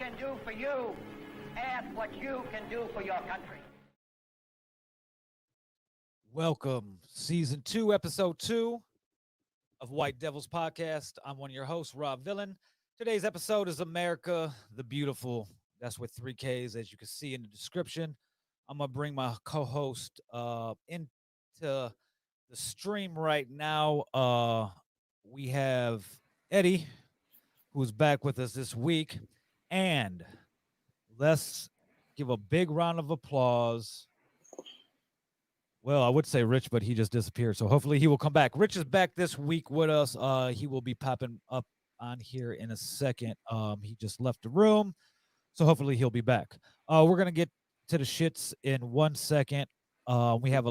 can do for you, ask what you can do for your country. Welcome, Season 2, Episode 2 of White Devils Podcast. I'm one of your hosts, Rob Villain. Today's episode is Amerikkka the Beautiful. That's with 3 Ks, as you can see in the description. I'm going to bring my co-host into the stream right now. We have Eddie, who's back with us this week. And let's give a big round of applause. Well, I would say Rich, but he just disappeared. So hopefully he will come back. Rich is back this week with us. He will be popping up on here in a second. He just left the room. So hopefully he'll be back. We're going to get to the shits in 1 second. We have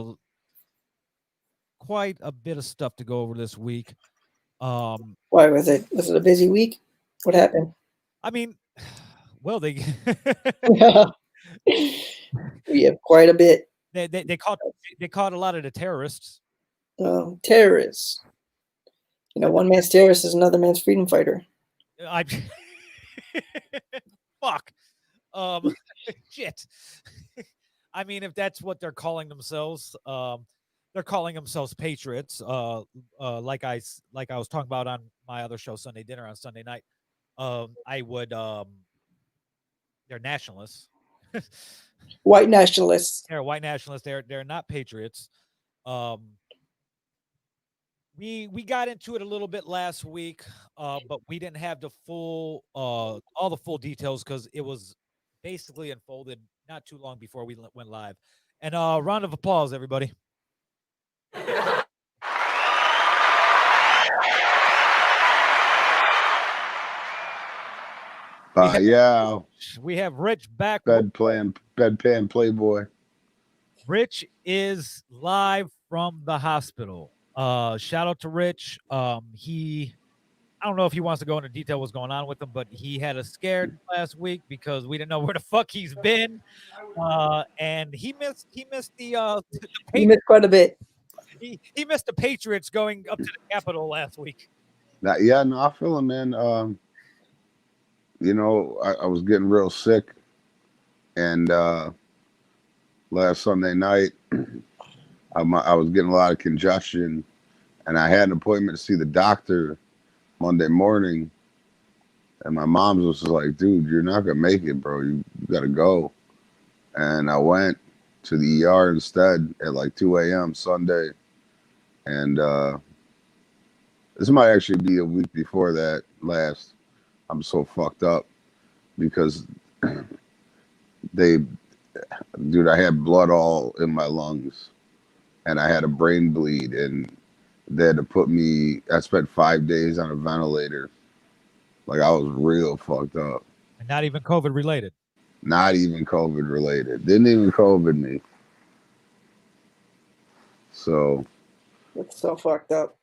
quite a bit of stuff to go over this week. Why was it? Was it a busy week? What happened? I mean, well, they We have quite a bit. They caught a lot of the terrorists. Terrorists. You know, one man's terrorist is another man's freedom fighter. Fuck. Shit. I mean, if that's what they're calling themselves, they're calling themselves patriots. Like I was talking about on my other show, Sunday Dinner on Sunday night. They're nationalists. White nationalists. They're white nationalists. They're not patriots. We got into it a little bit last week, but we didn't have the full all the full details because it was basically unfolded not too long before we went live. And round of applause, everybody. We have Rich back. Bedpan Playboy. Rich is live from the hospital. Shout out to Rich. I don't know if he wants to go into detail what's going on with him, but he had us scared last week because we didn't know where the fuck he's been. And he missed the He missed quite a bit. He missed the Patriots going up to the Capitol last week. I feel him, man. You know, I was getting real sick, and last Sunday night, I was getting a lot of congestion, and I had an appointment to see the doctor Monday morning, and my mom was just like, dude, you're not going to make it, bro. You got to go. And I went to the ER instead at like 2 a.m. Sunday, and this might actually be a week before that last. I'm so fucked up because I had blood all in my lungs and I had a brain bleed, and they had to put me, I spent 5 days on a ventilator. Like, I was real fucked up. And not even COVID related. Not even COVID related. Didn't even COVID me. So. It's so fucked up.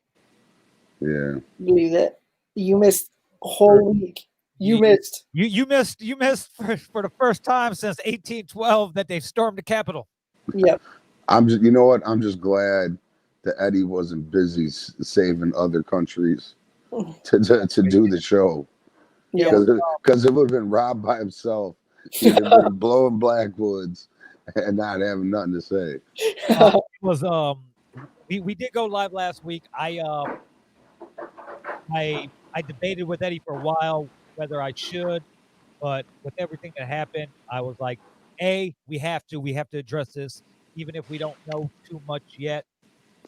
Yeah. Believe that. You missed a whole week. You missed for the first time since 1812 that they've stormed the Capitol. Yep. You know what? I'm just glad that Eddie wasn't busy saving other countries to do the show. Yeah. Because it would have been Rob by himself. He'd have been blowing Blackwoods and not having nothing to say. It was we did go live last week. I debated with Eddie for a while whether I should, but with everything that happened, I was like, A, we have to address this, even if we don't know too much yet.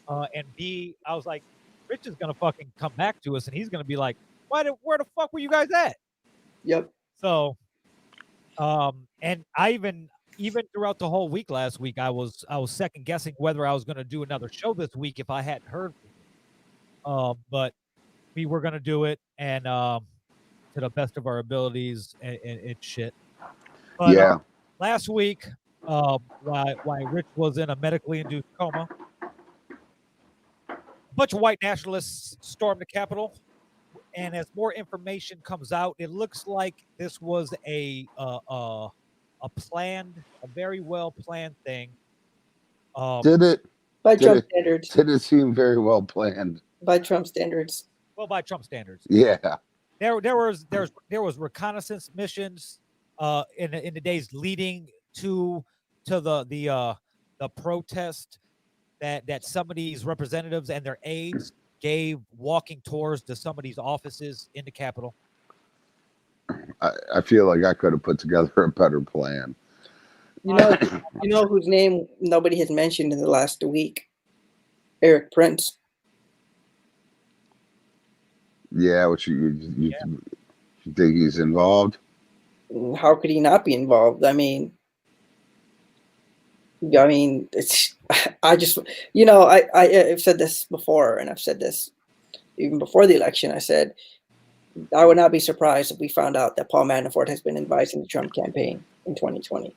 And B, I was like, Rich is gonna fucking come back to us, and he's gonna be like, where the fuck were you guys at? Yep. So, and I even throughout the whole week last week, I was second guessing whether I was gonna do another show this week if I hadn't heard from you. But we were gonna do it, and to the best of our abilities and shit. But, yeah. Last week, why Rich was in a medically induced coma, a bunch of white nationalists stormed the Capitol, and as more information comes out, it looks like this was a very well planned thing. Did it? By Trump standards. Did it seem very well planned? By Trump standards. Well, by Trump standards. Yeah. There was reconnaissance missions in the days leading to the protest that some of these representatives and their aides gave walking tours to some of these offices in the Capitol? I feel like I could have put together a better plan. You know whose name nobody has mentioned in the last week? Eric Prince. Yeah, you think he's involved? How could he not be involved? I mean, it's. I've said this before, and I've said this even before the election. I said I would not be surprised if we found out that Paul Manafort has been advising the Trump campaign in 2020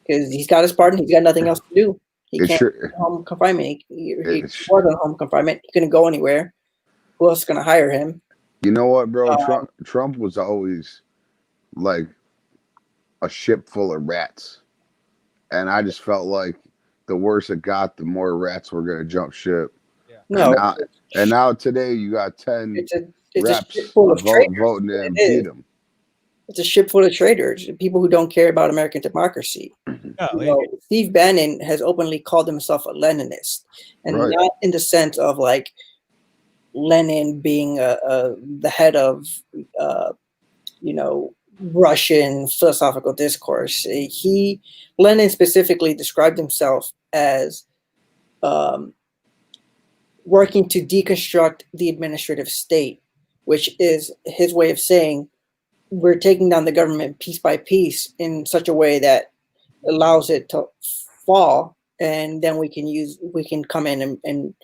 because he's got his pardon. He's got nothing else to do. He can't home confinement. He was on home confinement. He couldn't go anywhere. Who else is going to hire him? You know what, bro? Trump was always like a ship full of rats, and I just felt like the worse it got, the more rats were going to jump ship. Yeah. No, and now today you got 10 it's reps a ship full of voting to impeach him. It's a ship full of traitors, people who don't care about American democracy. Steve Bannon has openly called himself a Leninist, and not in the sense of like Lenin being the head of Russian philosophical discourse. Lenin specifically described himself as working to deconstruct the administrative state, which is his way of saying we're taking down the government piece by piece in such a way that allows it to fall, and then we can come in and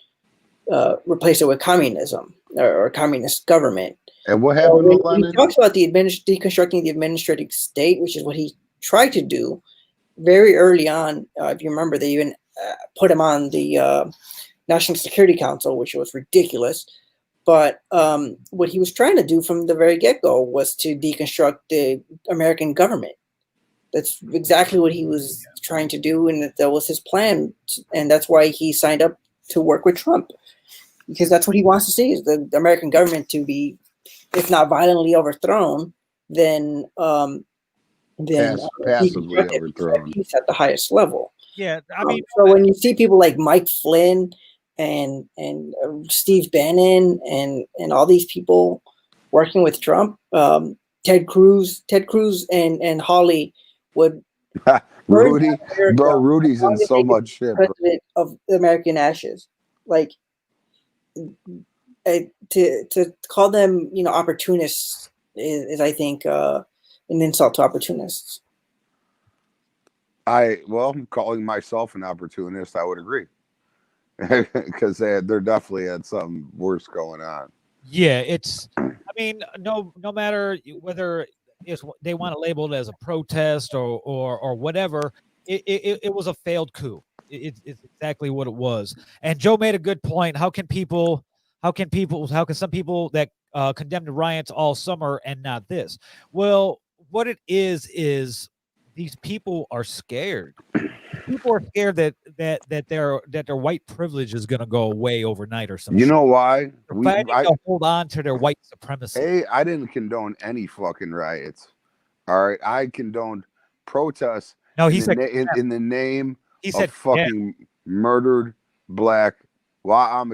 replace it with communism or communist government. And what happened with when Lenin? he talks about deconstructing the administrative state, which is what he tried to do very early on. If you remember, they even put him on the National Security Council, which was ridiculous. But what he was trying to do from the very get-go was to deconstruct the American government. That's exactly what he was trying to do, and that was his plan. And that's why he signed up to work with Trump, because that's what he wants to see, is the American government to be, if not violently overthrown, then passively overthrown. He's at the highest level. Yeah, I mean, so when you see people like Mike Flynn and Steve Bannon and all these people working with Trump, Ted Cruz and Hawley would Rudy's in so much shit. President of the American ashes, like to call them opportunists is I think an insult to opportunists. Calling myself an opportunist, I would agree. Because they're definitely had something worse going on. Yeah, no matter whether they want to label it as a protest or whatever, it was a failed coup. It's exactly what it was. And Joe made a good point. How can some people that condemned the riots all summer and not this? Well, what it is these people are scared. People are scared that their white privilege is going to go away overnight or something. You know why? They're fighting to hold on to their white supremacy. Hey, I didn't condone any fucking riots. All right, I condoned protests. No, he said in the name of fucking murdered black. Well, I'm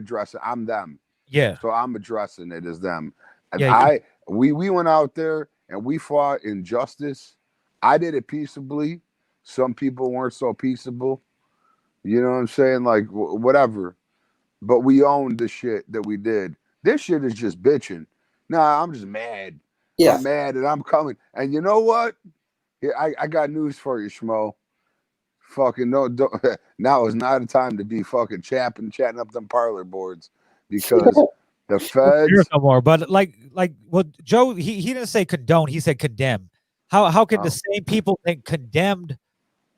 them. Yeah. So I'm addressing it as them. And we went out there and we fought injustice. I did it peaceably. Some people weren't so peaceable. You know what I'm saying? Like, whatever. But we owned the shit that we did. This shit is just bitching. Nah, I'm just mad. Yeah. I'm mad and I'm coming. And you know what? Here, I got news for you, Schmo. Fucking don't now is not a time to be fucking chatting up them parlor boards, because the feds no more. But like well, Joe, he didn't say condone, he said condemn. How can the same people think condemned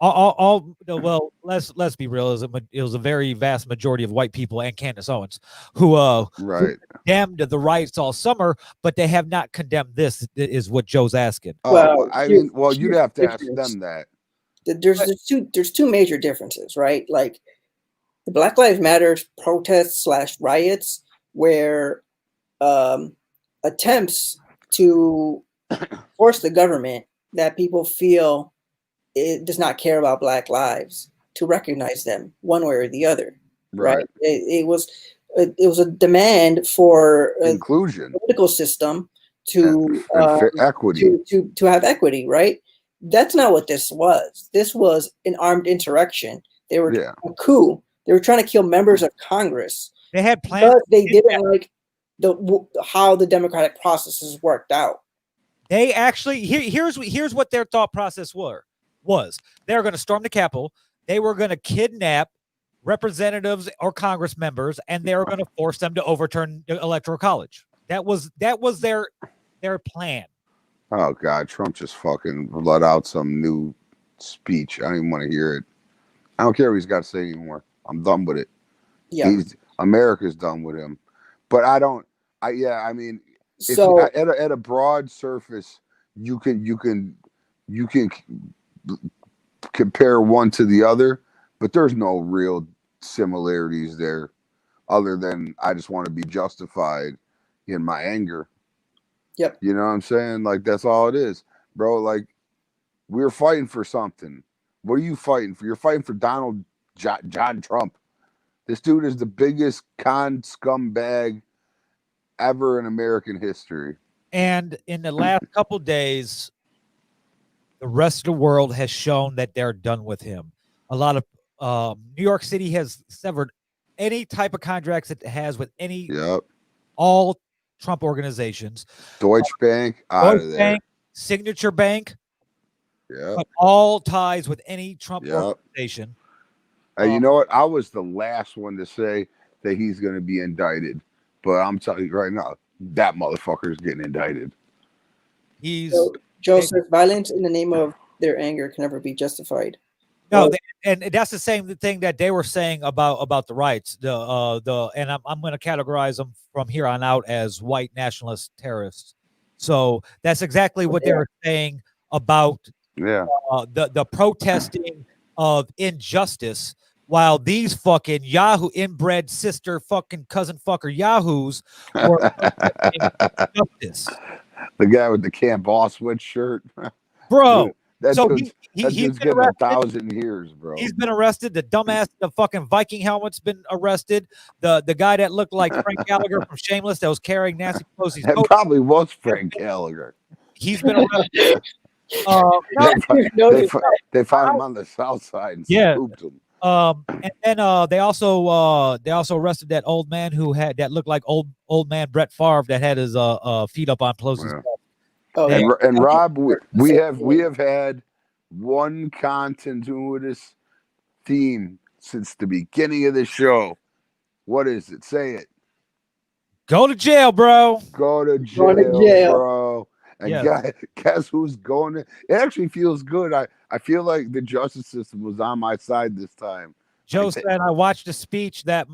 well, let's be real, it was a very vast majority of white people and Candace Owens who condemned the riots all summer, but they have not condemned this, is what Joe's asking. You'd have to ask them that. There's two major differences, right? Like the Black Lives Matter protests / riots were attempts to force the government that people feel it does not care about Black lives to recognize them one way or the other. Right? It was a demand for inclusion, political system to equity, to have equity. Right? That's not what this was. This was an armed insurrection. They were a coup. They were trying to kill members of Congress. They had plans. But they didn't like how the democratic processes worked out. They actually here's what their thought process was. They were going to storm the Capitol. They were going to kidnap representatives or Congress members, and they were going to force them to overturn the Electoral College. That was their plan. Oh God, Trump just fucking let out some new speech. I don't even want to hear it. I don't care what he's got to say anymore. I'm done with it. Yeah, America's done with him. But I mean, so at a broad surface, you can compare one to the other, but there's no real similarities there, other than I just want to be justified in my anger. Yep. You know what I'm saying? Like, that's all it is, bro. Like, we're fighting for something. What are you fighting for? You're fighting for Donald John Trump. This dude is the biggest con scumbag ever in American history. And in the last couple days, the rest of the world has shown that they're done with him. A lot of New York City has severed any type of contracts it has with all Trump organizations. Deutsche Bank, out of there. Bank, Signature Bank, yeah, all ties with any Trump organization. You know what? I was the last one to say that he's going to be indicted, but I'm telling you right now, that motherfucker is getting indicted. Joe says violence in the name of their anger can never be justified. No, and that's the same thing that they were saying about the riots. And I'm going to categorize them from here on out as white nationalist terrorists. So that's exactly what they were saying about the protesting of injustice, while these fucking Yahoo inbred sister fucking cousin fucker Yahoos were injustice. The guy with the Camp Auschwitz shirt, bro. Dude, that so dude's getting 1,000 years, bro. He's been arrested. The dumbass, the fucking Viking helmet's been arrested. The guy that looked like Frank Gallagher from Shameless that was carrying Nancy Pelosi's That probably was Frank Gallagher. He's been arrested. They found him on the south side and scooped him. And then they also arrested that old man that looked like old man Brett Favre that had his feet up on Pelosi's. And Rob, we have had one continuous theme since the beginning of the show. What is it? Say it. Go to jail, bro. Go to jail, bro. And guess who's going to? It actually feels good. I feel like the justice system was on my side this time. Joe said, I watched a speech that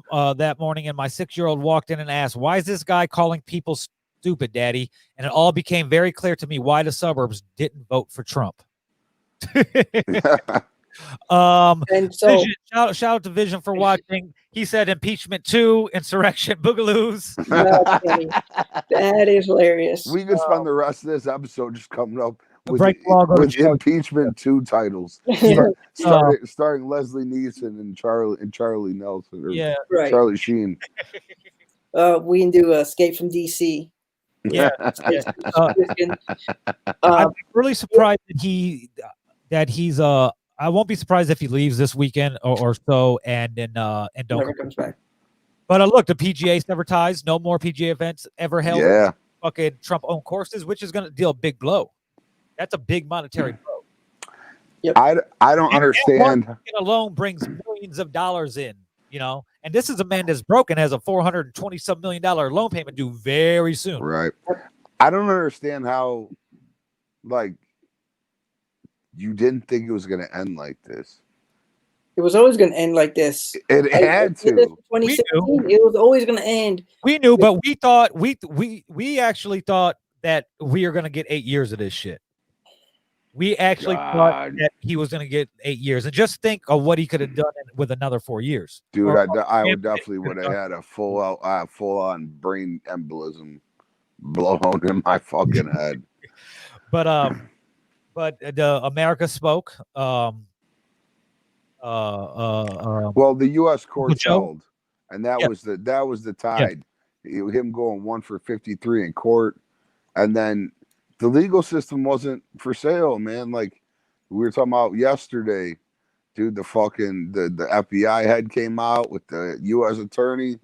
morning, and my 6-year-old walked in and asked, "Why is this guy calling people stupid, Daddy?" And it all became very clear to me why the suburbs didn't vote for Trump. And so Vision, shout out to Vision for watching. He said impeachment 2, insurrection boogaloos. That is hilarious. We could spend the rest of this episode just coming up with impeachment 2 titles. Starring Leslie Neeson and Charlie Nelson, or Charlie Sheen. We can do Escape from DC. Yeah. I'm really surprised that he's I won't be surprised if he leaves this weekend or so and don't never comes back. But look, the PGA never ties. No more PGA events ever held. Yeah. Fucking Trump-owned courses, which is going to deal a big blow. That's a big monetary blow. Yep. I don't understand. One alone brings millions of dollars in, and this is a man that's broken, has a $420-some million loan payment due very soon. Right. I don't understand how, you didn't think it was going to end like this. It was always going to end like this. It had to. 2016, it was always going to end. We knew, but we thought we actually thought that we are going to get 8 years of this shit. We actually thought that he was going to get 8 years, and just think of what he could have done with another 4 years. Dude, I would definitely would have had a full on brain embolism blown in my fucking head. But but the America spoke. Well, the U.S. courts Joe? held, and that Yeah. was the tide. Him going 1 for 53 in court, and then the legal system wasn't for sale, man. Like we were talking about yesterday, dude. The FBI head came out with the U.S. attorney,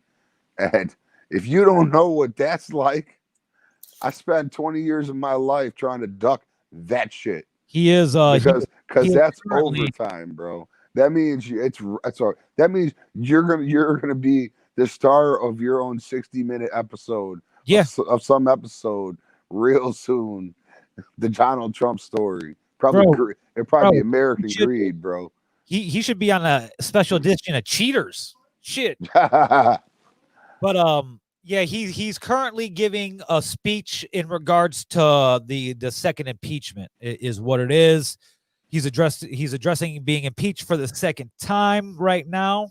and if you don't know what that's like, I spent 20 years of my life trying to duck that shit. He is because he is that's currently- overtime, bro. That means that means you're gonna be the star of your own 60-minute episode. Yeah. Of some episode real soon. The Donald Trump story. Probably Bro, American Greed, bro. He should be on a special edition of Cheaters. Shit. But yeah, he's currently giving a speech in regards to the second impeachment is what it is. He's addressing being impeached for the second time right now.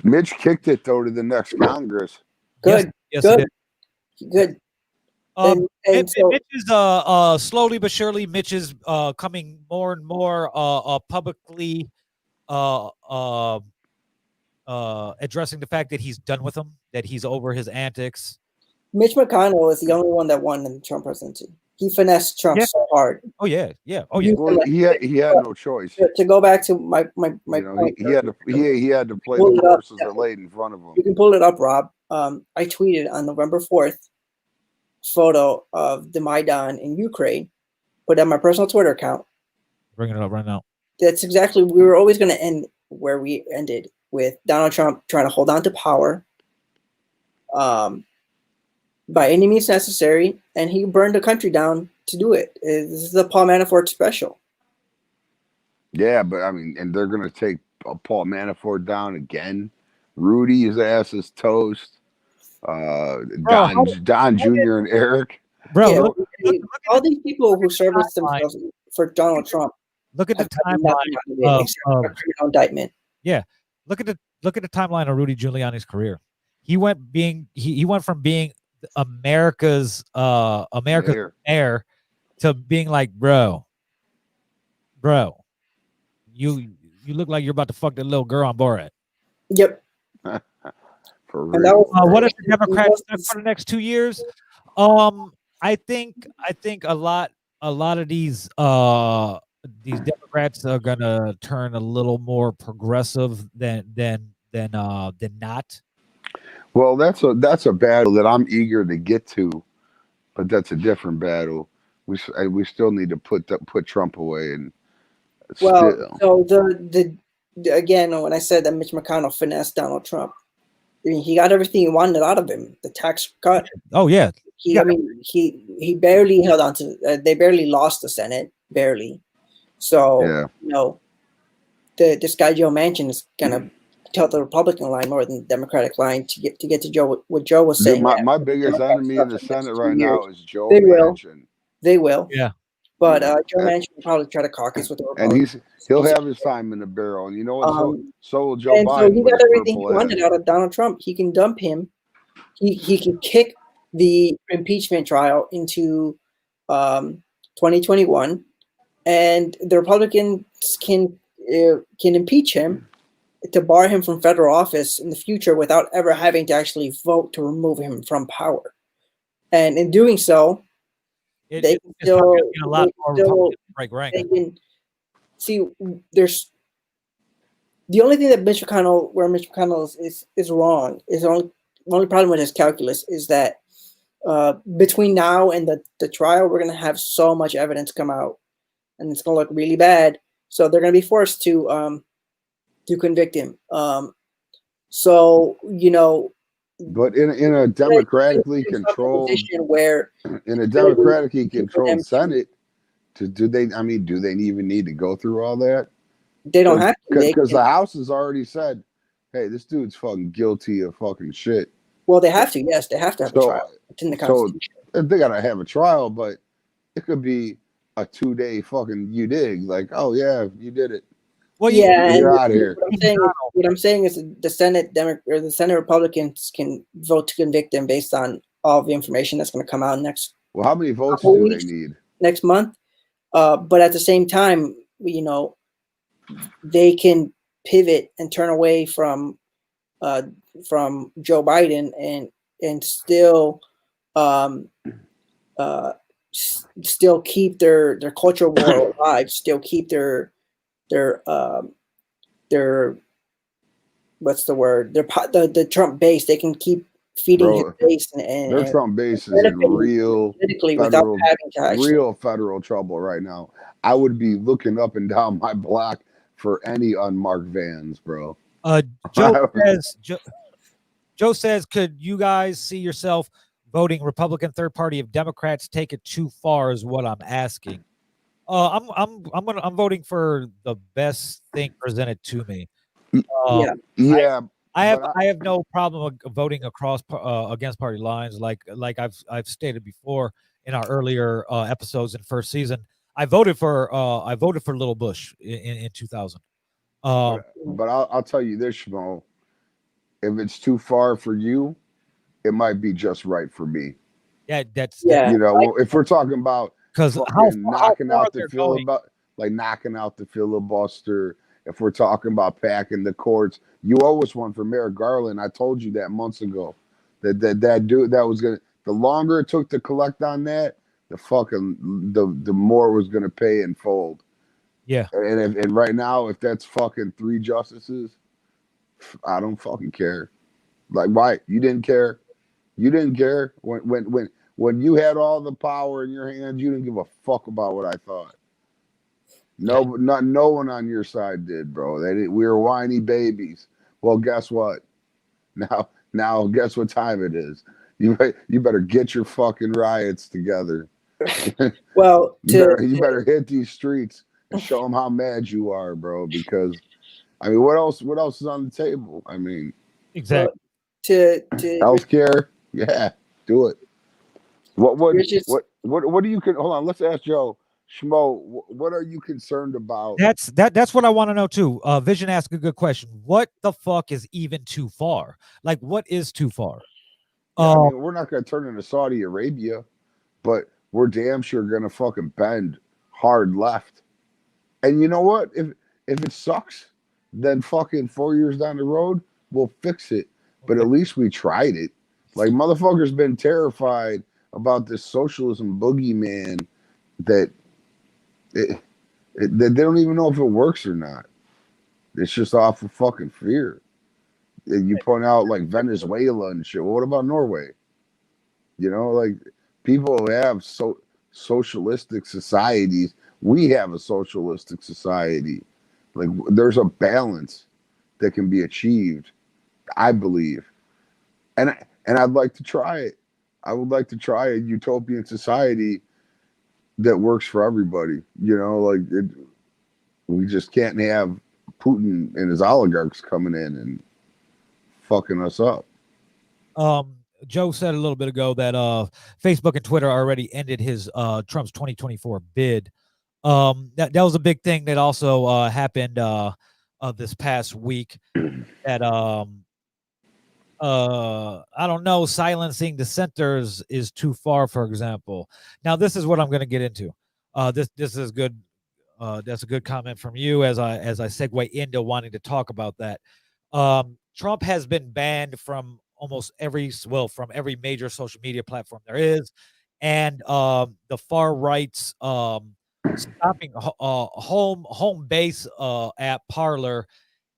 Mitch kicked it though to the next Congress. Good. Yes, good. it Good. is. And so, Mitch is slowly but surely. Mitch is coming more and more publicly addressing the fact that he's done with him, that he's over his antics. Mitch McConnell is the only one that won in the Trump presidency. He finessed Trump so hard. Oh yeah. Oh yeah. Well, he had no choice. To go back to my You know, point, he had to play Pull the it up. horses that laid in front of him. you can pull it up, Rob. I tweeted on November 4th photo of the Maidan in Ukraine, put on my personal Twitter account. Bring it up right now. That's exactly, we were always going to end where we ended, with Donald Trump trying to hold on to power by any means necessary, and he burned the country down to do it. This is the Paul Manafort special. Yeah, but I mean, and they're gonna take Paul Manafort down again. Rudy, his ass is toast. Don Jr. and Eric. Bro, Yeah, look all these people who serviced themselves for Donald Trump at the have gotten nothing out of it timeline. except for a criminal indictment. Look at the timeline of Rudy Giuliani's career. He went from being America's mayor to being like, bro, you look like you're about to fuck that little girl on Borat. Yep. For And that real. was, What if the Democrats for the next 2 years? I think a lot of these Democrats are gonna turn a little more progressive than not. Well, that's a battle that I'm eager to get to, but that's a different battle. We still need to put Trump away and. well, still. so the again, when I said that Mitch McConnell finessed Donald Trump, I mean, he got everything he wanted out of him. The tax cut. Oh yeah. I mean, he barely held on to. They barely lost the Senate, barely. So Yeah. you know, this guy Joe Manchin is gonna tell the Republican line more than the Democratic line to get to Joe. What Joe was saying. My biggest enemy in the Senate right now is Joe They will. Manchin. They will. Yeah. But Joe Manchin will probably try to caucus with the And Republicans. he'll have his time in the barrel. And you know what? So will Joe And Biden. so he with got his everything he purple wanted ass. out of Donald Trump. He can dump him. He can kick the impeachment trial into 2021, and the Republicans can impeach him to bar him from federal office in the future without ever having to actually vote to remove him from power. And in doing so, they can it's probably still, gonna get a lot more still Republicans break rank. they can see. There's the only thing that Mitch McConnell is wrong is the only problem with his calculus is that between now and the trial, we're going to have so much evidence come out, and it's going to look really bad. So they're going to be forced to convict him. So you know, But in a democratically controlled position where Senate, do they even need to go through all that? they don't have to. Because the House has already said, "Hey, this dude's fucking guilty of fucking shit." Well, they have to. Yes, they have to have a trial. It's in the Constitution. They gotta have a trial, but it could be a 2-day fucking you dig. Like, oh yeah, you did it. Well, yeah, you're out of here. What I'm saying is the Senate the Senate Republicans can vote to convict him based on all the information that's going to come out next. Well, how many votes Couple do weeks. they need? Next month. But at the same time, they can pivot and turn away from Joe Biden and still um, still keep their cultural war alive, still keep their what's the word, the Trump base. They can keep feeding his base their and Trump base is in real without having to actually federal trouble right now. I would be looking up and down my block for any unmarked vans, bro. Joe says, could you guys see yourself voting Republican third party if Democrats take it too far? Is what I'm asking. I'm voting for the best thing presented to me. Yeah. I have no problem voting across against party lines, like I've stated before in our earlier episodes in first season. I voted for Little Bush in 2000. But I'll tell you this, Shmo. If it's too far for you, it might be just right for me. Yeah, that's if we're talking about because knocking out the filibuster, if we're talking about packing the courts, you owe us one for Merrick Garland. I told you that months ago. That dude that was gonna. The longer it took to collect on that, the more was gonna pay and fold. Yeah. And right now, if that's fucking 3 justices, I don't fucking care. Like, why? You didn't care? You didn't care when you had all the power in your hands. You didn't give a fuck about what I thought. No, no one on your side did, bro. We were whiny babies. Well, guess what? Now, guess what time it is? You better get your fucking riots together. Well, you better hit these streets and show them how mad you are, bro. Because I mean, what else is on the table? I mean, exactly. Healthcare, yeah, do it. What do you hold on? Let's ask Joe Schmo. What are you concerned about? That's what I want to know too. Vision asked a good question. What the fuck is even too far? Like, what is too far? I mean, we're not going to turn into Saudi Arabia, but we're damn sure going to fucking bend hard left. And you know what? If it sucks, then fucking 4 years down the road, we'll fix it. But at least we tried it. Like, motherfuckers been terrified about this socialism boogeyman that they don't even know if it works or not. It's just off of fucking fear. And you point out like Venezuela and shit. Well, what about Norway? Like people have socialistic societies. We have a socialistic society. Like there's a balance that can be achieved, I believe. And I'd like to try it. I would like to try a utopian society that works for everybody. We just can't have Putin and his oligarchs coming in and fucking us up. Joe said a little bit ago that Facebook and Twitter already ended his Trump's 2024 bid. That was a big thing that also happened this past week. That I don't know, silencing dissenters is too far, for example. Now, this is what I'm going to get into. This is good. That's a good comment from you as I segue into wanting to talk about that. Trump has been banned from almost every major social media platform there is, and the far right's stopping home base app Parler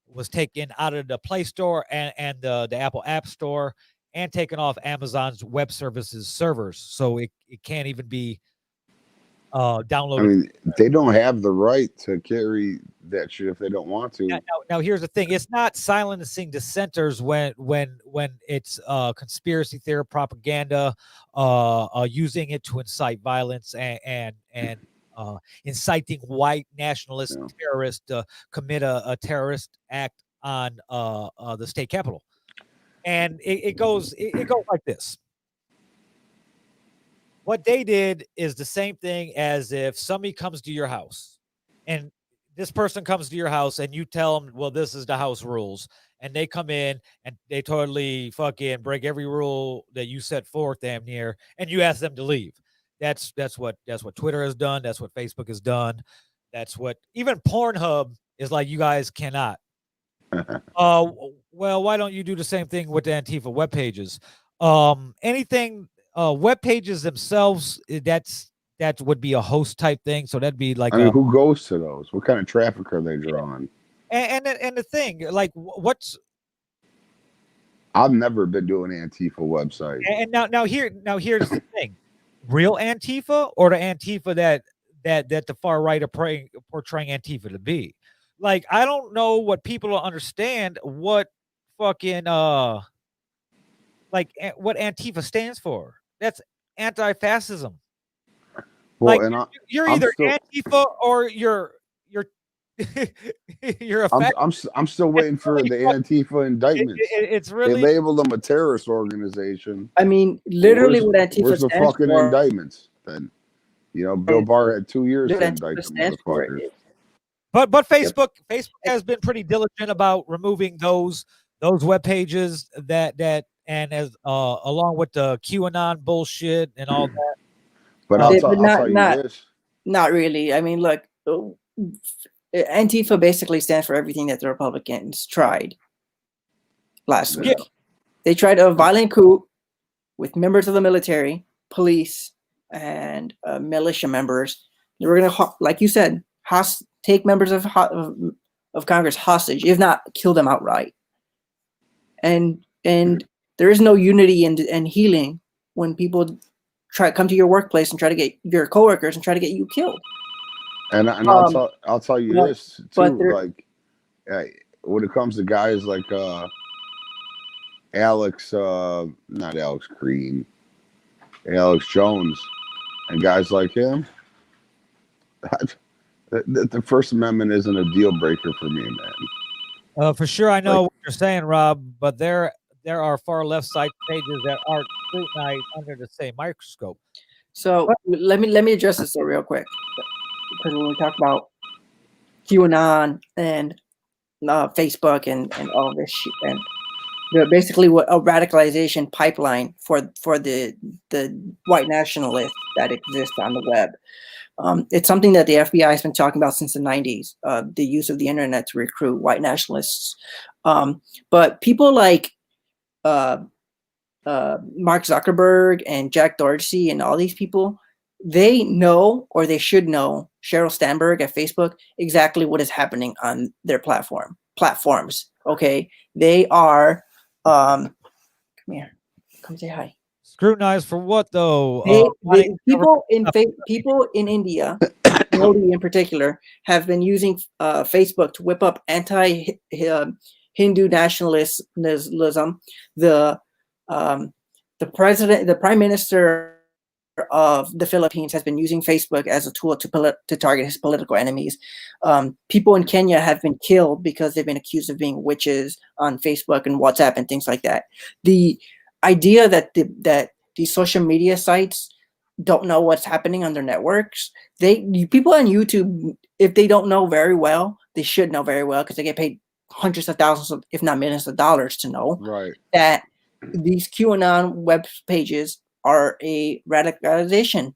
was taken out of the Play Store and the Apple App Store and taken off Amazon's web services servers, so it can't even be downloaded. I mean, they don't have the right to carry that shit if they don't want to. Now here's the thing: it's not silencing dissenters when it's conspiracy theory propaganda, using it to incite violence and inciting white nationalist terrorists to commit a terrorist act on the state capitol. And it goes like this. What they did is the same thing as if somebody comes to your house and this person comes to your house and you tell them, well, this is the house rules. And they come in and they totally fucking break every rule that you set forth damn near. And you ask them to leave. That's what Twitter has done. That's what Facebook has done. That's what even Pornhub is like. You guys cannot. Well, why don't you do the same thing with the Antifa web pages? Anything web pages themselves, that would be a host type thing. So that'd be like I mean, who goes to those? What kind of traffic are they drawing? and the thing, like what's I've never been to an Antifa website. and here's the thing. Real Antifa or the Antifa that the far right are portraying Antifa to be. Like, I don't know what people don't understand what fucking what Antifa stands for. That's anti-fascism. Well, Like, and you're I'm either still, Antifa or you're you're a I'm still waiting for really the Antifa indictments. it's They really labeled them a terrorist organization. I mean, literally, what Antifa Where's the stands fucking for. indictments then? You know, Bill Barr had 2 years What to Antifa indict the stands for motherfuckers. is but Facebook has been pretty diligent about removing those web pages that and as along with the QAnon bullshit and all that. But They- I'll but tell you this. not really. I mean, look, Antifa basically stands for everything that the Republicans tried last week. Yeah. They tried a violent coup with members of the military, police, and militia members. They were going to, like you said, take members of Congress hostage, if not kill them outright. And there is no unity and healing when people come to your workplace and try to get your coworkers and try to get you killed. And I'll tell you this too. Like, when it comes to guys like Alex, not Alex Green, Alex Jones, and guys like him, the First Amendment isn't a deal breaker for me, man. For sure, I know what you're saying, Rob, but there are far left side pages that aren't scrutinized under the same microscope. So let me address this real quick, because when we talk about QAnon and Facebook and all this shit, and basically what a radicalization pipeline for the white nationalists that exist on the web. It's something that the FBI has been talking about since the 90s, the use of the internet to recruit white nationalists. But people like Mark Zuckerberg and Jack Dorsey and all these people, they know, or they should know, Sheryl Sandberg at Facebook, exactly what is happening on their platforms. Okay, they are come here, come say hi. Scrutinized for what though? People in India, Modi in particular, have been using Facebook to whip up anti-Hindu nationalism. The prime minister of the Philippines has been using Facebook as a tool to target his political enemies. People in Kenya have been killed because they've been accused of being witches on Facebook and WhatsApp and things like that. The idea that these social media sites don't know what's happening on their networks. People on YouTube, if they don't know very well, they should know very well, because they get paid hundreds of thousands, if not millions of dollars, to know that these QAnon web pages are a radicalization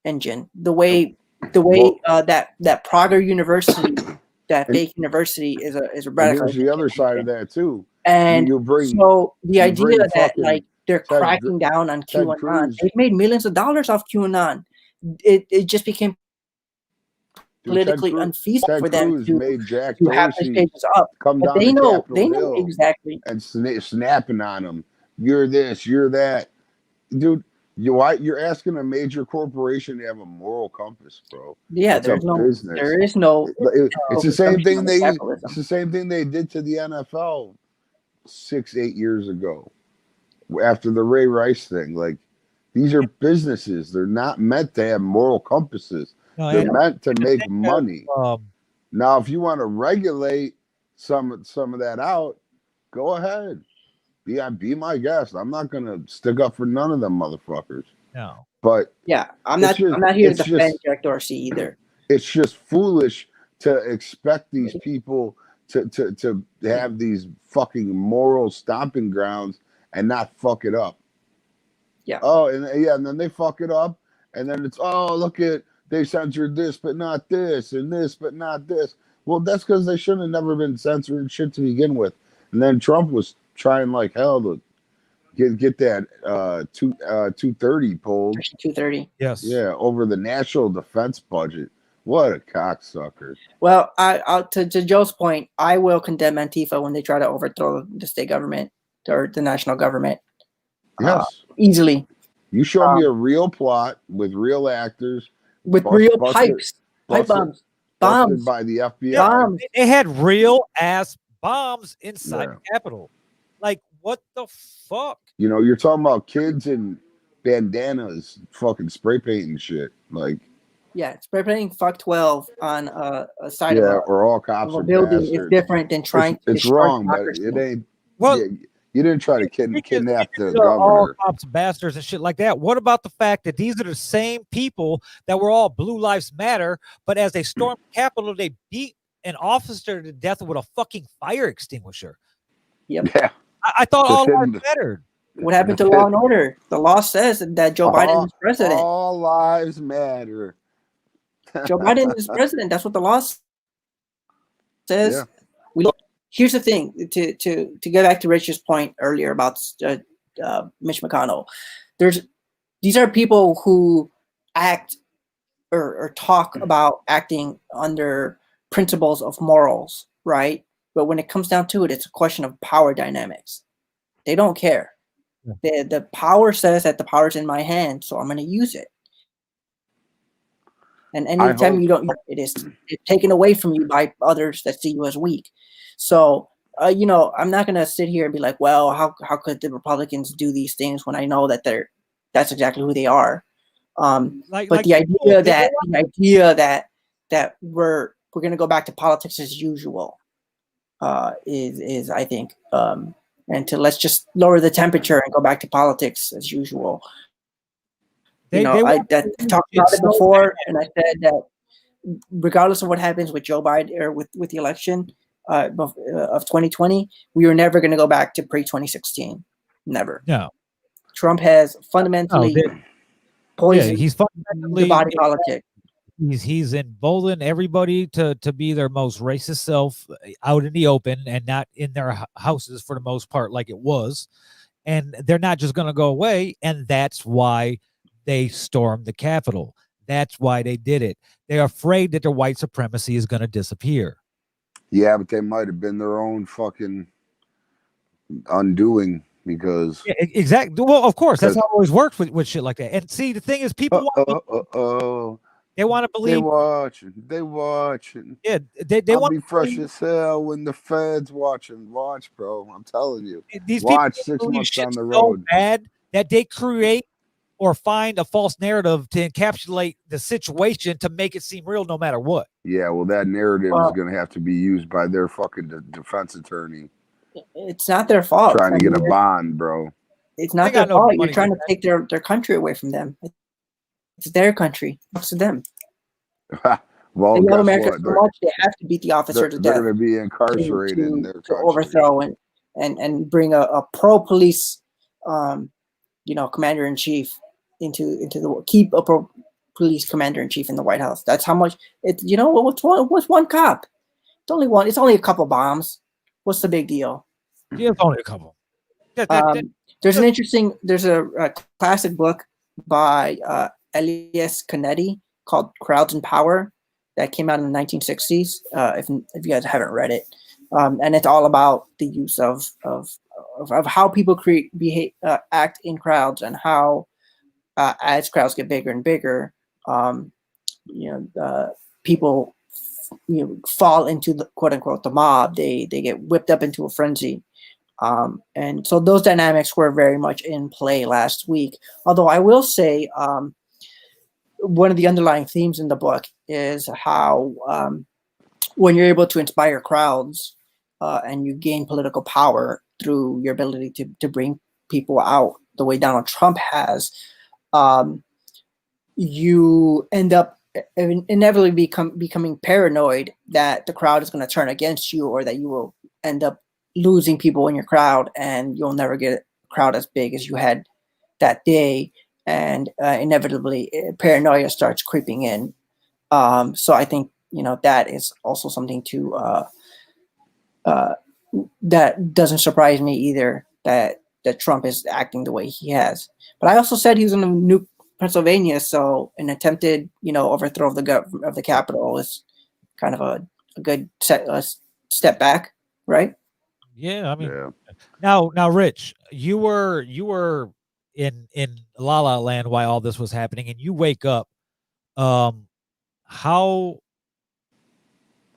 engine. The way that Prager University, that fake university, is a radicalization. Here's the other side of that too. And so the idea that like they're cracking down on QAnon, they've made millions of dollars off QAnon. It just became politically unfeasible for them to have these pages up. Come down they know Hill exactly, and snapping on them. You're this, you're that, dude. You're asking a major corporation to have a moral compass, bro. Yeah, there is no. It's the same thing it's the same thing they did to the NFL 6-8 years ago after the Ray Rice thing. Like, these are businesses. They're not meant to have moral compasses. They're meant to make money. Now, if you want to regulate some of that out, go ahead. Be my guest. I'm not gonna stick up for none of them motherfuckers. No. But yeah, I'm not here to defend Jack Dorsey either. It's just foolish to expect these people to have these fucking moral stomping grounds and not fuck it up. Yeah. Oh, and then they fuck it up, and then it's, oh, look at, they censored this but not this, and this but not this. Well, that's because they shouldn't have never been censoring shit to begin with. And then Trump was trying like hell to get that 230 pulled. Section 230. Yes. Yeah, over the national defense budget. What a cocksucker. Well, I'll to Joe's point, I will condemn Antifa when they try to overthrow the state government or the national government. Yes. Easily. You show me a real plot with real actors. With real pipes. Pipe bombs. Busted by the FBI. Bombs. They had real ass bombs inside Yeah. the Capitol. Like, what the fuck? You know, you're talking about kids in bandanas fucking spray painting shit. Like, Yeah, spray painting fuck 12 on a side yeah, of or all cops a are building is bastards. different than trying to It's destroy wrong, but democracy. it ain't. Well, yeah, you didn't try to kidnap the these are all governor. cops, bastards, and shit like that. What about the fact that these are the same people that were all Blue Lives Matter, but as they stormed the Capitol, they beat an officer to death with a fucking fire extinguisher? Yep. Yeah. I thought all Defend lives the- mattered. What happened to law and order? The law says that Joe Biden is president. All lives matter. Joe Biden is president. That's what the law says. Yeah. We look. Here's the thing. To get back to Rich's point earlier about Mitch McConnell, these are people who act or talk about acting under principles of morals, right? But when it comes down to it, it's a question of power dynamics. They don't care. Yeah. The power says that the power's in my hand, so I'm going to use it. And anytime you don't, it's taken away from you by others that see you as weak. So, I'm not going to sit here and be like, well, how could the Republicans do these things when I know that that's exactly who they are. The idea that we're going to go back to politics as usual is I think, and let's just lower the temperature and go back to politics as usual. I talked about it before, and I said that regardless of what happens with Joe Biden or with the election of 2020, we were never going to go back to pre-2016. Never. No. Trump has fundamentally poisoned he's fundamentally the body politic. He's emboldened everybody to be their most racist self out in the open and not in their houses for the most part like it was. And they're not just going to go away. And that's why they stormed the Capitol. That's why they did it. They're afraid that their white supremacy is going to disappear. Yeah, but they might have been their own fucking undoing because... Yeah, exactly. Well, of course, that's how it always works with shit like that. And see, the thing is, people they want to believe. They watching. Yeah, they want to be fresh as hell when the feds watching. Watch, bro. I'm telling you. These watch people 6 months down the so road. Bad that they create or find a false narrative to encapsulate the situation to make it seem real no matter what. Yeah, well, that narrative is going to have to be used by their fucking defense attorney. It's not their fault. Trying to get a bond, bro. It's not their fault. You're trying to take their country away from them. It's their country. It's to them. Well, they love America so much they have to beat the officer to death. They're going to be incarcerated in their country. Overthrow and bring a pro-police, commander-in-chief keep a pro-police commander-in-chief in the White House. That's how much what's one cop? It's only one. It's only a couple bombs. What's the big deal? Yeah, it's only a couple. There's a classic book by Elias Canetti called Crowds and Power that came out in the 1960s. If you guys haven't read it, and it's all about the use of how people act in crowds and how as crowds get bigger and bigger, people fall into the quote unquote the mob. They get whipped up into a frenzy. And so those dynamics were very much in play last week. Although I will say one of the underlying themes in the book is how when you're able to inspire crowds and you gain political power through your ability to bring people out the way Donald Trump has, you end up inevitably becoming paranoid that the crowd is going to turn against you or that you will end up losing people in your crowd and you'll never get a crowd as big as you had that day. and inevitably paranoia starts creeping in. So I think that is also something to that doesn't surprise me either, that Trump is acting the way he has. But I also said he was going to nuke Pennsylvania, so an attempted overthrow of of the Capitol is kind of a good step back, right? Yeah, I mean, Yeah. now, Rich, you were in La La Land while all this was happening, and you wake up. How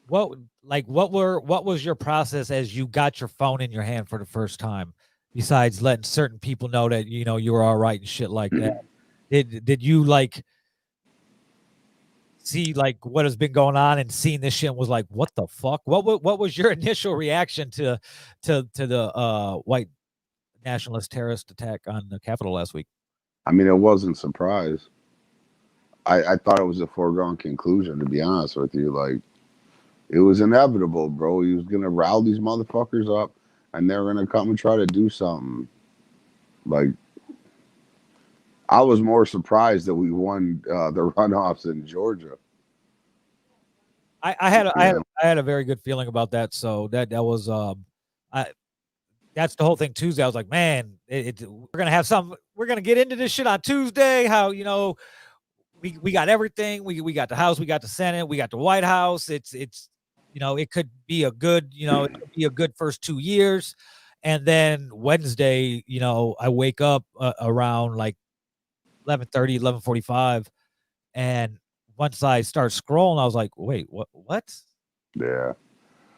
what what was your process as you got your phone in your hand for the first time? Besides letting certain people know that you were all right and shit like that, did you see what has been going on and seeing this shit and was like, what the fuck? What was your initial reaction to the white nationalist terrorist attack on the Capitol last week? I mean, it wasn't surprise. I thought it was a foregone conclusion, to be honest with you. Like, it was inevitable, bro. He was gonna rile these motherfuckers up, and they're gonna come and try to do something. Like, I was more surprised that we won the runoffs in Georgia. I had a very good feeling about that. So that was I that's the whole thing. Tuesday, I was like, man, we're gonna have some. We're gonna get into this shit on Tuesday. How we got everything. We got the House, we got the Senate, we got the White House. It's it could be a good it could be a good first 2 years. And then Wednesday, I wake up around like 11:30, 11:45, and once I start scrolling, I was like, wait, what? Yeah,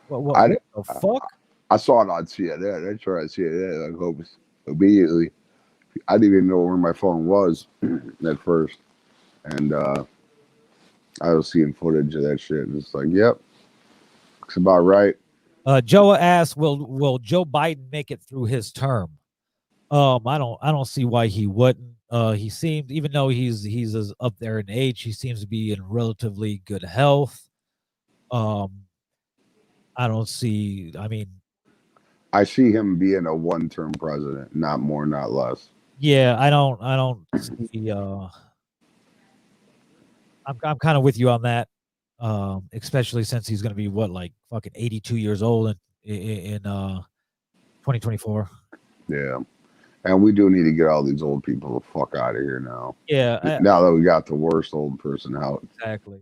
What I, the fuck? I saw it on CNN. I tried to see it. I hope immediately. I didn't even know where my phone was at first, and I was seeing footage of that shit. And it's like, yep, looks about right. Joe asked, will Joe Biden make it through his term? I don't see why he wouldn't. He seemed, even though he's as up there in age, he seems to be in relatively good health. I don't see. I mean, I see him being a one-term president, not more, not less. yeah, I don't see. I'm kind of with you on that. Especially since he's going to be like fucking 82 years old in 2024. Yeah, and we do need to get all these old people the fuck out of here now. Yeah, Now that we got the worst old person out. exactly.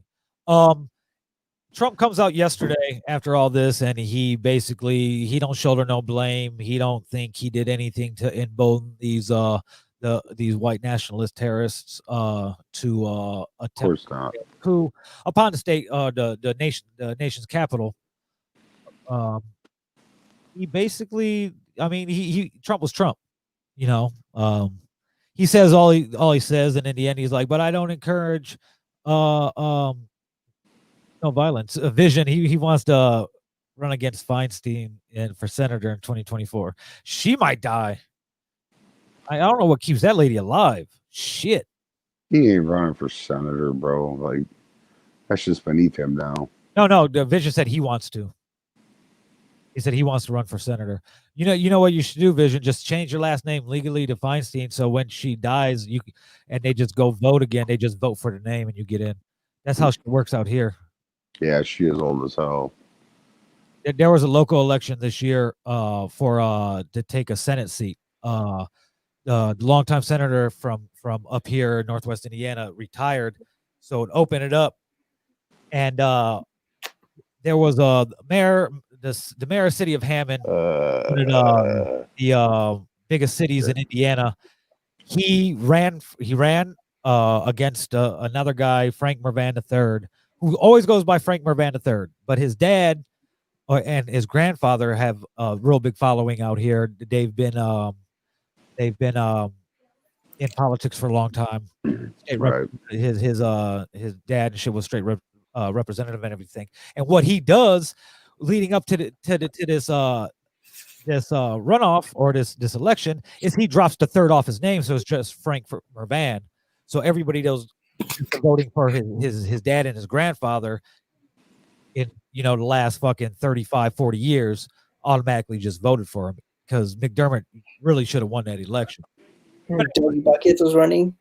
Trump comes out yesterday after all this, and he basically he don't shoulder no blame. He don't think he did anything to embolden these these white nationalist terrorists to Of attempt course not. a coup upon the nation's capital. Um, he basically, I mean, he Trump was Trump, you know. He says all he says, and in the end, he's like, but I don't encourage uh um no violence. Vision. He wants to run against Feinstein and for senator in 2024. She might die. I don't know what keeps that lady alive. Shit. He ain't running for senator, bro. Like, that's just beneath him now. No. The Vision said he wants to. He said he wants to run for senator. You know what you should do, Vision? Just change your last name legally to Feinstein, so when she dies, and they just go vote again. They just vote for the name, and you get in. That's how she works out here. Yeah, she is old as hell. There was a local election this year for to take a Senate seat. The longtime senator from up here in Northwest Indiana retired, so it opened it up, and there was a mayor, the mayor of city of Hammond, the biggest cities in Indiana. He ran against another guy, Frank Mervan III, who always goes by Frank Mervan III, but his dad and his grandfather have a real big following out here. They've been in politics for a long time. Right. His dad and shit was state representative and everything. And what he does leading up to this runoff or this election is he drops the third off his name, so it's just Frank Mervan. So everybody knows voting for his dad and his grandfather in the last fucking 35, 40 years automatically just voted for him because McDermott really should have won that election. Dougie Buckets was running.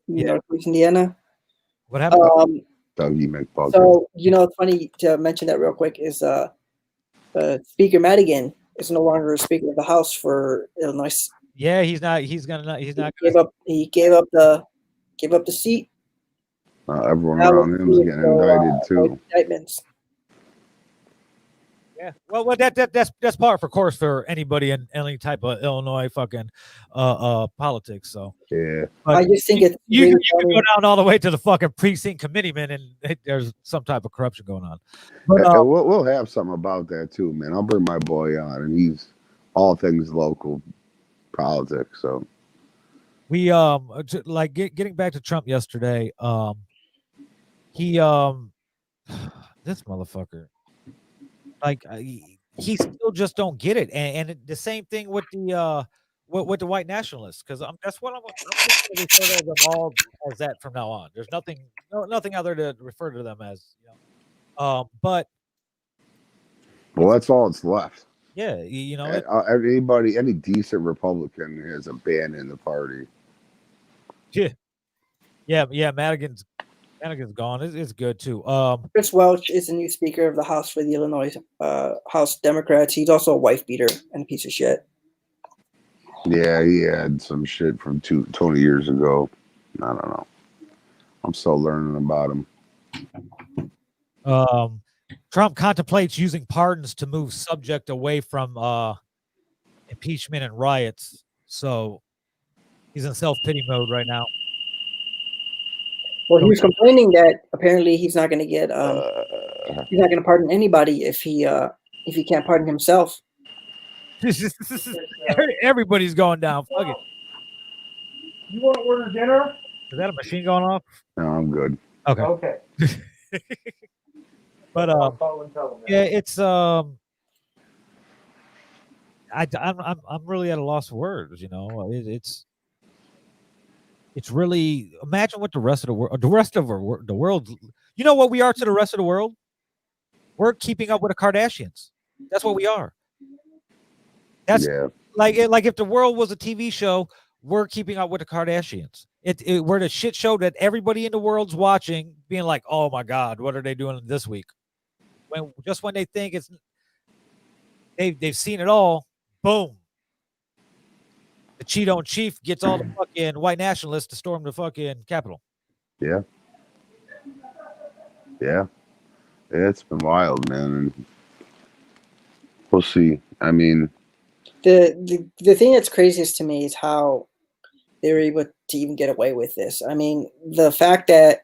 New York, Indiana. What happened? Dougie McBucket. So it's funny to mention that real quick is Speaker Madigan is no longer a Speaker of the House for Illinois. Yeah, he's not. He's not. He gave up the seat. Everyone around him is getting indicted too. Indictments. Yeah, well, that's par for course for anybody in any type of Illinois fucking politics. So yeah, but I just think you can go down all the way to the fucking precinct committeeman, and there's some type of corruption going on. But we'll have something about that too, man. I'll bring my boy on, and he's all things local politics. So we like getting back to Trump yesterday. He this motherfucker. Like he still just don't get it, and the same thing with the white nationalists, because that's what I'm just going to refer to them all as that from now on. There's nothing other to refer to them as, but well, that's all that's left. Yeah, any decent Republican has abandoned the party. Yeah. Madigan's gone. It's good too. Chris Welch is the new Speaker of the House for the Illinois House Democrats. He's also a wife beater and a piece of shit. Yeah, he had some shit from 20 years ago. I don't know. I'm still learning about him. Trump contemplates using pardons to move subject away from impeachment and riots. So he's in self-pity mode right now. Well, he was complaining that apparently he's not going to get he's not going to pardon anybody if he can't pardon himself. Everybody's going down. Fuck it. You want to order dinner? Is that a machine going off? No, I'm good. Okay. But yeah, it's I'm really at a loss for words. It's really, imagine what the rest of the world, you know what we are to the rest of the world? We're keeping up with the Kardashians. That's what we are. That's like if the world was a TV show, we're keeping up with the Kardashians. We're the shit show that everybody in the world's watching, being like, oh my God, what are they doing this week? When they think they've seen it all, boom. The Cheeto in chief gets all the fucking white nationalists to storm the fucking Capitol. Yeah. It's been wild, man. And we'll see. I mean, the thing that's craziest to me is how they were able to even get away with this. I mean, the fact that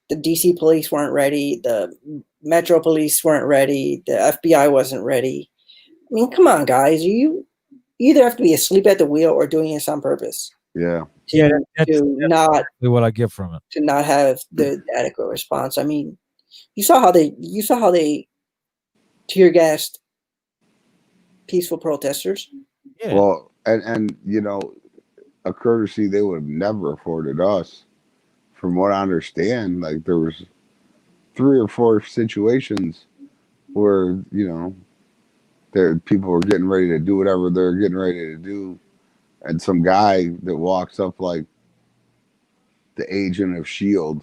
the DC police weren't ready, the Metro police weren't ready, the FBI wasn't ready. I mean, come on, guys. You either have to be asleep at the wheel or doing this on purpose. Yeah. That's not what I get from it. To not have the adequate response. I mean, you saw how they tear gassed peaceful protesters. Yeah. Well, and a courtesy they would have never afforded us. From what I understand, like there was 3 or 4 situations where people were getting ready to do whatever they're getting ready to do, and some guy that walks up like the agent of S.H.I.E.L.D.,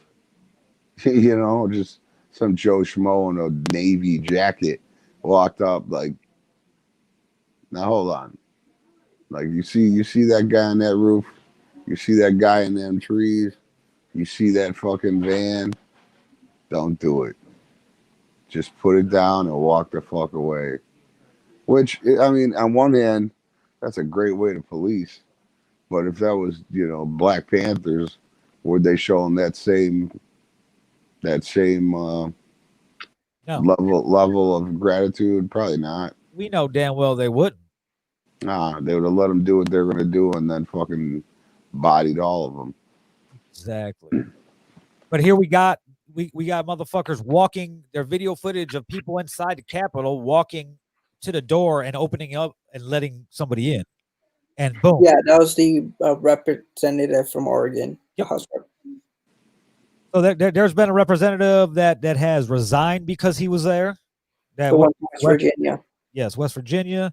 just some Joe Schmo in a Navy jacket walked up like, now hold on. Like you see that guy on that roof, you see that guy in them trees, you see that fucking van, don't do it. Just put it down and walk the fuck away. Which, I mean, on one hand, that's a great way to police. But if that was, Black Panthers, would they show them that same level of gratitude? Probably not. We know damn well they wouldn't. Nah, they would have let them do what they're going to do and then fucking bodied all of them. Exactly. But here we got motherfuckers walking, their video footage of people inside the Capitol walking to the door and opening up and letting somebody in. And boom. Yeah, that was the representative from Oregon. Yep. So there's been a representative that has resigned because he was there. West Virginia. Yes, West Virginia.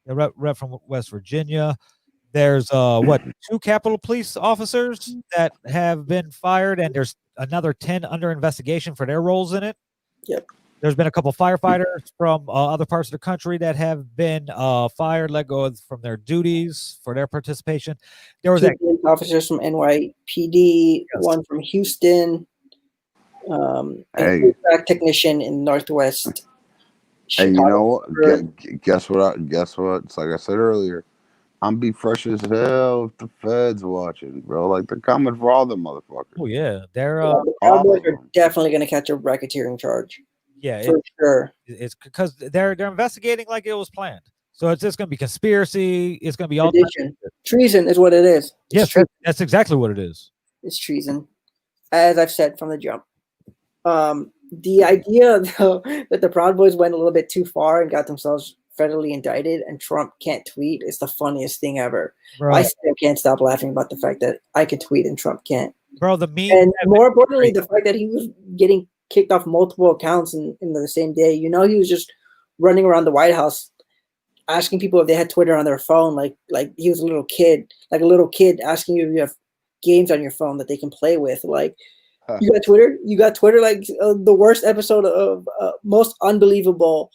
The rep from West Virginia. There's what, 2 Capitol Police officers that have been fired, and there's another 10 under investigation for their roles in it. Yep. There's been a couple firefighters from other parts of the country that have been fired, let go from their duties for their participation. There was 2 police officers from NYPD, Yes. one from Houston, Hey. a technician in Northwest. And you know Chicago. what? Guess what? It's like I said earlier. I'm be fresh as hell if the feds watching, bro. Like they're coming for all the motherfuckers. Oh yeah, they're The Proud all Boys of are them. definitely going to catch a racketeering charge yeah, for sure. it's because they're investigating like it was planned. So it's just going to be conspiracy. It's going to be all kinds of Sedition. shit. Treason is what it is. It's Yes, treason. that's exactly what it is. It's treason, as I've said from the jump. The idea, though, that the Proud Boys went a little bit too far and got themselves federally indicted and Trump can't tweet is the funniest thing ever. Bro, I still can't stop laughing about the fact that I can tweet and Trump can't. bro, the meme. And more importantly, the fact that he was getting kicked off multiple accounts in the same day. You know, he was just running around the White House asking people if they had Twitter on their phone, like he was a little kid asking you if you have games on your phone that they can play with. Like, you got Twitter? You got Twitter? Like the worst episode of most unbelievable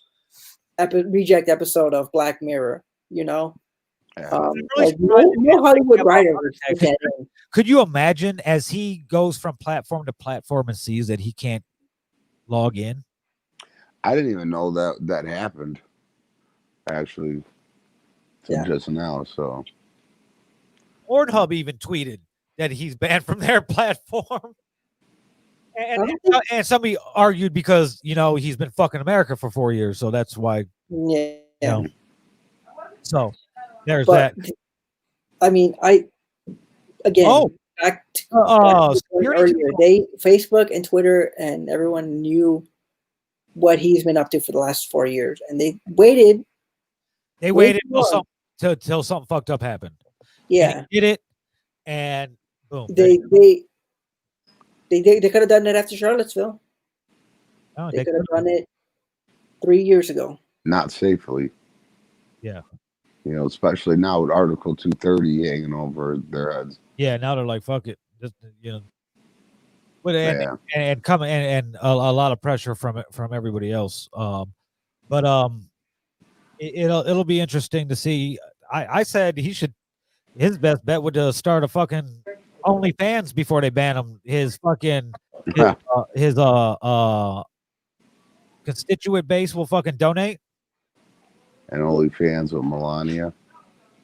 reject episode of Black Mirror. You know, Yeah. like no Hollywood writer. Could you imagine as he goes from platform to platform and sees that he can't log in? I didn't even know that happened. Actually, just now. So Pornhub even tweeted that he's banned from their platform. And somebody argued because, you know, he's been fucking America for 4 years, so that's why. Yeah. You know. So there's But, that. I mean, back to earlier, Facebook and Twitter and everyone knew what he's been up to for the last 4 years, and they waited. They waited till something fucked up happened. Yeah, and he did it, and boom. They could have done it after Charlottesville. No, they could have done it 3 years ago. Not safely. Yeah. You know, especially now with Article 230 hanging over their heads. Yeah, now they're like, fuck it. Just, you know. But and coming and a lot of pressure from everybody else. It'll be interesting to see. I said his best bet would start a fucking OnlyFans before they ban him. His constituent base will fucking donate. And OnlyFans with Melania.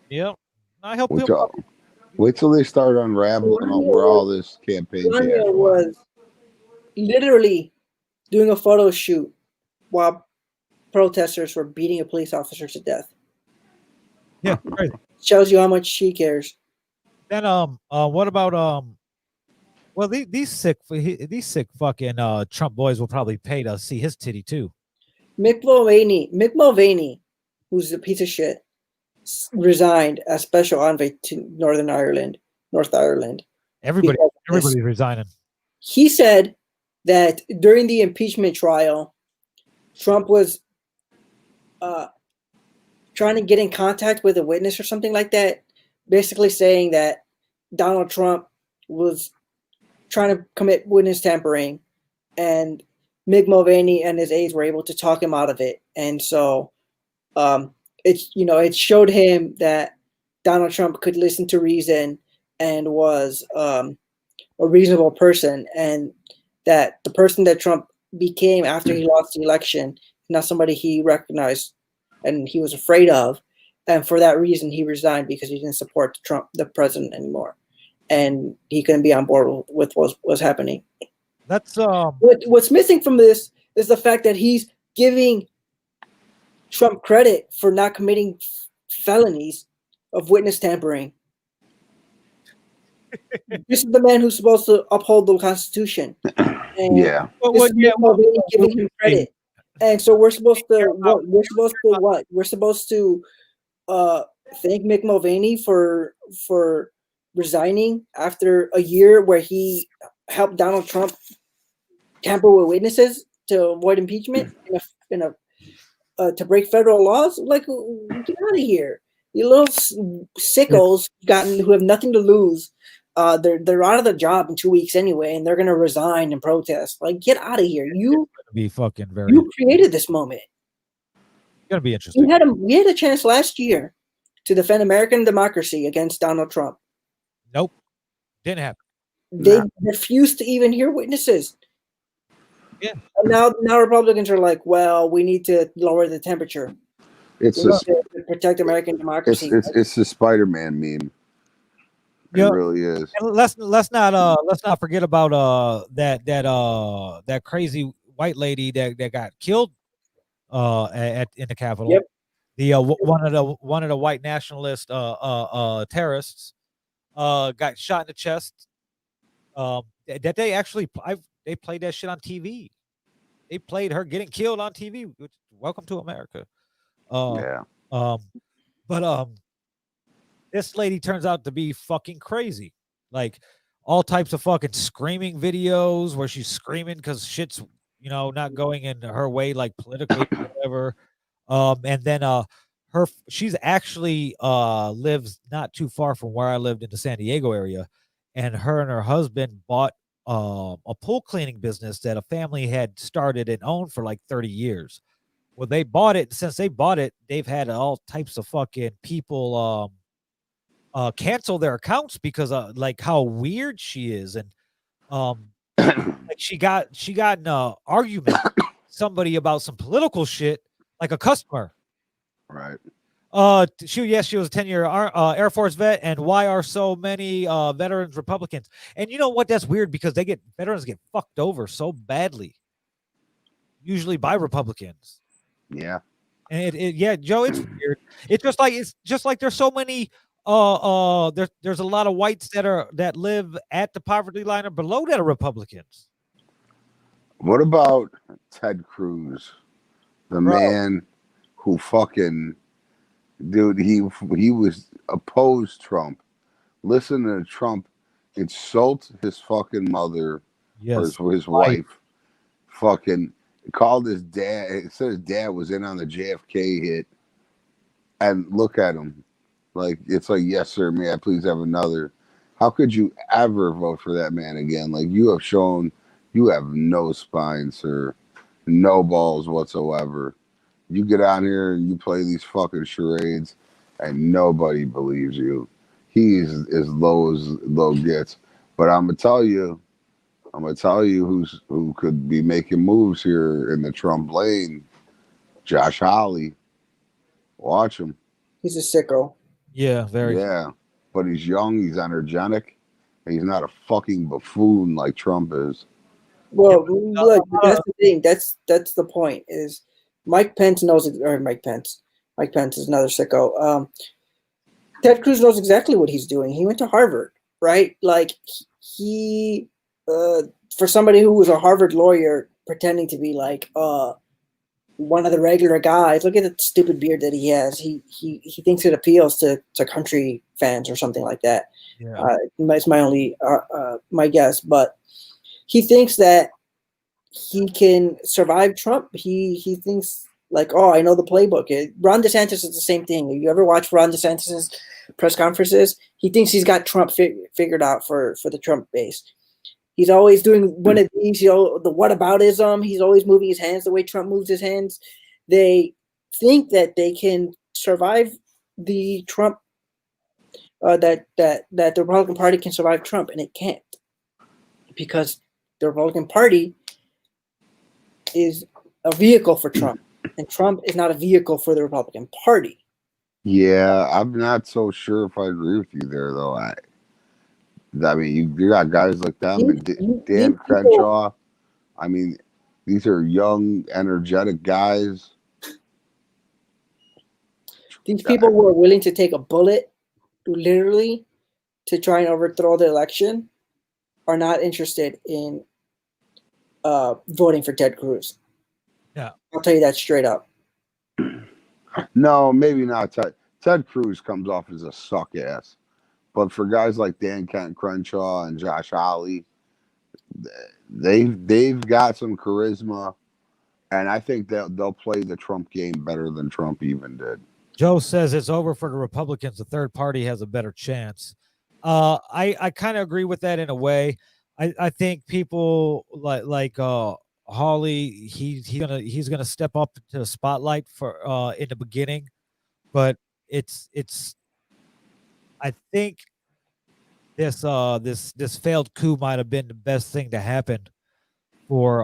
Yep. I hope wait till they start unraveling where all this campaign was literally doing a photo shoot while protesters were beating a police officer to death. Yeah, crazy. Shows you how much she cares. Then what about well, these sick fucking Trump boys will probably pay to see his titty too. Mick Mulvaney, who's a piece of shit, resigned as special envoy to North Ireland. Everybody's resigning. He said that during the impeachment trial, Trump was trying to get in contact with a witness or something like that, basically saying that Donald Trump was trying to commit witness tampering, and Mick Mulvaney and his aides were able to talk him out of it. And so it showed him that Donald Trump could listen to reason and was a reasonable person, and that the person that Trump became after he lost the election, not somebody he recognized and he was afraid of. And for that reason, he resigned, because he didn't support Trump, the president, anymore. And he couldn't be on board with what was happening. That's what's missing from this is the fact that he's giving Trump credit for not committing felonies of witness tampering. This is the man who's supposed to uphold the Constitution. And giving him credit. And so we're supposed to thank Mick Mulvaney for resigning after a year where he helped Donald Trump tamper with witnesses to avoid impeachment to break federal laws. Like, get out of here. You little sickos who have nothing to lose. They're out of the job in 2 weeks anyway, and they're gonna resign and protest. Like, get out of here! You Be fucking very. You created this moment. Gonna be interesting. We had a chance last year to defend American democracy against Donald Trump. Nope, didn't happen. They refused to even hear witnesses. Yeah. And now Republicans are like, well, we need to lower the temperature. It's to protect American democracy. It's the Spider-Man meme. It really is. And let's not forget about that crazy white lady that got killed in the Capitol. Yep. The one of the white nationalist terrorists got shot in the chest. That they actually they played that shit on TV. They played her getting killed on TV. Welcome to America. But this lady turns out to be fucking crazy. Like all types of fucking screaming videos where she's screaming because shit's not going in her way, like politically or whatever. And then she's actually lives not too far from where I lived in the San Diego area, and her husband bought a pool cleaning business that a family had started and owned for like 30 years. Well, they bought it. Since they bought it, they've had all types of fucking people cancel their accounts because like how weird she is. And like she got in an argument with somebody about some political shit, like a customer. Right. She was a 10-year Air Force vet. And why are so many veterans Republicans? And you know what? That's weird because veterans get fucked over so badly, usually by Republicans. Yeah. And Joe, it's weird. It's just like there's so many there's a lot of whites that live at the poverty line or below that are Republicans. What about Ted Cruz, the man who fucking dude? He was opposed Trump. Listen to Trump insult his fucking mother, or his wife. Fucking called his dad. It said his dad was in on the JFK hit, and look at him. Like, it's like, yes, sir, may I please have another? How could you ever vote for that man again? Like, you have shown you have no spine, sir. No balls whatsoever. You get out here and you play these fucking charades and nobody believes you. He is as low gets. But I'm gonna tell you who could be making moves here in the Trump lane. Josh Hawley. Watch him. He's a sicko. Yeah, very. Yeah, but he's young, he's energetic, and he's not a fucking buffoon like Trump is. Well, look, that's the thing. That's the point. Is Mike Pence knows, or Mike Pence is another sicko. Ted Cruz knows exactly what he's doing. He went to Harvard, right? Like he, for somebody who was a Harvard lawyer pretending to be like one of the regular guys. Look at the stupid beard that he has. He thinks it appeals to country fans or something like that. Yeah. It's my only my guess, but he thinks that he can survive Trump. He thinks like, oh, I know the playbook. Ron DeSantis is the same thing. You ever watch Ron DeSantis's press conferences? He thinks he's got Trump figured out for the Trump base. He's always doing one of these, the whataboutism. He's always moving his hands the way Trump moves his hands. They think that they can survive the Trump, that the Republican Party can survive Trump, and it can't, because the Republican Party is a vehicle for Trump, and Trump is not a vehicle for the Republican Party. Yeah, I'm not so sure if I agree with you there, though. I mean, you got guys like them and Dan Crenshaw. I mean, these are young, energetic guys. These people who are willing to take a bullet, literally, to try and overthrow the election, are not interested in voting for Ted Cruz. Yeah, I'll tell you that straight up. No, maybe not. Ted Cruz comes off as a suck ass. But for guys like Dan Crenshaw and Josh Hawley, they've got some charisma, and I think that they'll play the Trump game better than Trump even did. Joe says it's over for the Republicans. The third party has a better chance. I kind of agree with that in a way. I think people like Hawley, he's gonna step up to the spotlight for in the beginning, but it's I think this failed coup might have been the best thing to happen for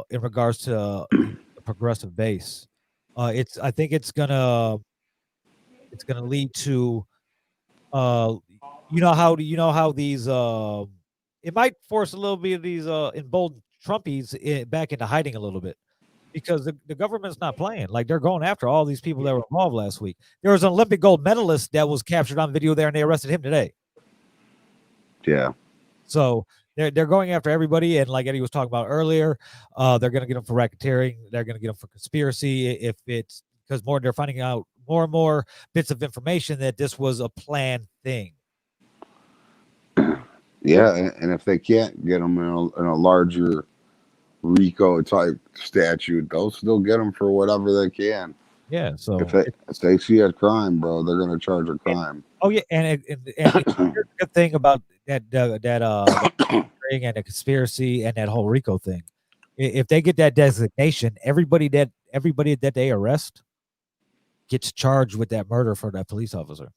in regards to the progressive base. I think it's gonna lead to you know how these it might force a little bit of these emboldened Trumpies back into hiding a little bit because the government's not playing. Like they're going after all these people that were involved last week. There was an Olympic gold medalist that was captured on video there, and they arrested him today. Yeah. So they're going after everybody, and like Eddie was talking about earlier, they're going to get them for racketeering. They're going to get them for conspiracy if it's because they're finding out more and more bits of information that this was a planned thing. Yeah, and if they can't get them in a larger RICO type statute, they'll still get them for whatever they can. Yeah. So if they see a crime, bro, they're going to charge a crime. Oh yeah, and here's the good thing about that ring and the conspiracy and that whole RICO thing. If they get that designation, everybody that they arrest gets charged with that murder for that police officer.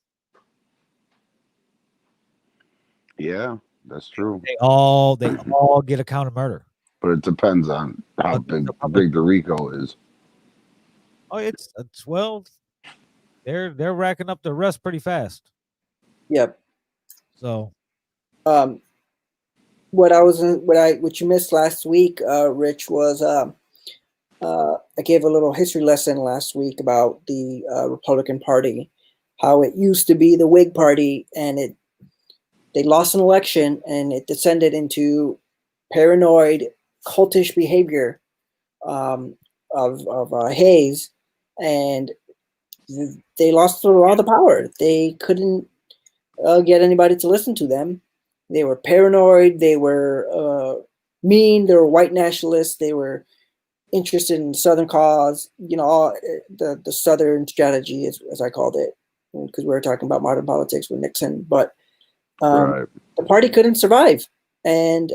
Yeah, that's true. They all get a count of murder. But it depends on how big the RICO is. Oh, it's well, they're racking up the arrests pretty fast. Yep. So, what you missed last week, Rich, was I gave a little history lesson last week about the Republican Party, how it used to be the Whig Party, and they lost an election, and it descended into paranoid, cultish behavior of Hayes, and they lost a lot of the power. They couldn't get anybody to listen to them. They were paranoid. They were mean. They were white nationalists. They were interested in the Southern cause. You know, all the Southern strategy, as I called it, because we were talking about modern politics with Nixon. But Right. the party couldn't survive, and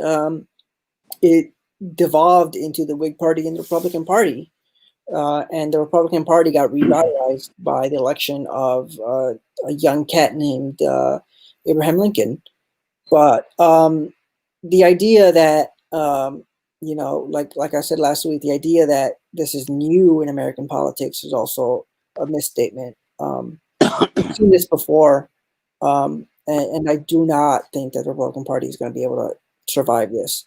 it devolved into the Whig Party and the Republican Party. And the Republican Party got revitalized by the election of a young cat named Abraham Lincoln. But the idea that, you know, like I said last week, the idea that this is new in American politics is also a misstatement. I've seen this before, and I do not think that the Republican Party is going to be able to survive this.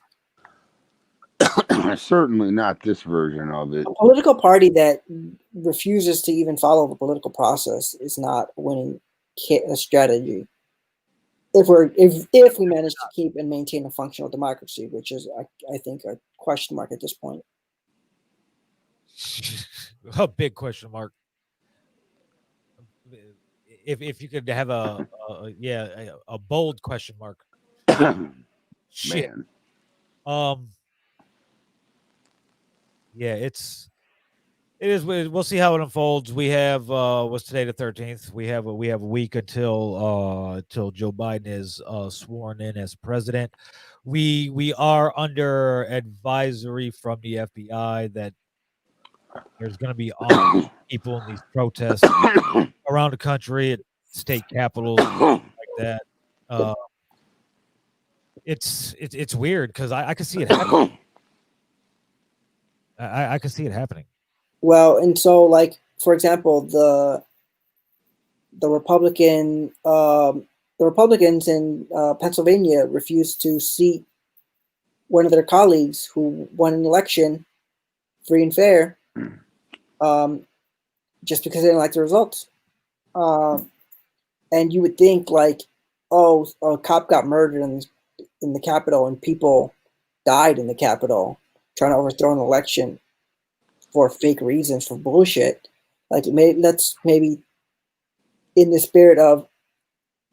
Certainly not this version of it. A political party that refuses to even follow the political process is not a winning strategy. If we manage to keep and maintain a functional democracy, which is I think a question mark at this point. a big question mark. If you could have a bold question mark. Shit. Man. Yeah, it is. We'll see how it unfolds. We have what's today, the 13th. We have a week until Joe Biden is sworn in as president. We are under advisory from the FBI that there's going to be armed people in these protests around the country at state capitals like that. It's weird because I can see it happening. I can see it happening. Well, and so, like, for example, the Republicans in Pennsylvania refused to seat one of their colleagues who won an election free and fair, just because they didn't like the results. And you would think, like, oh, a cop got murdered in the Capitol and people died in the Capitol trying to overthrow an election for fake reasons, for bullshit. Like, let's maybe, in the spirit of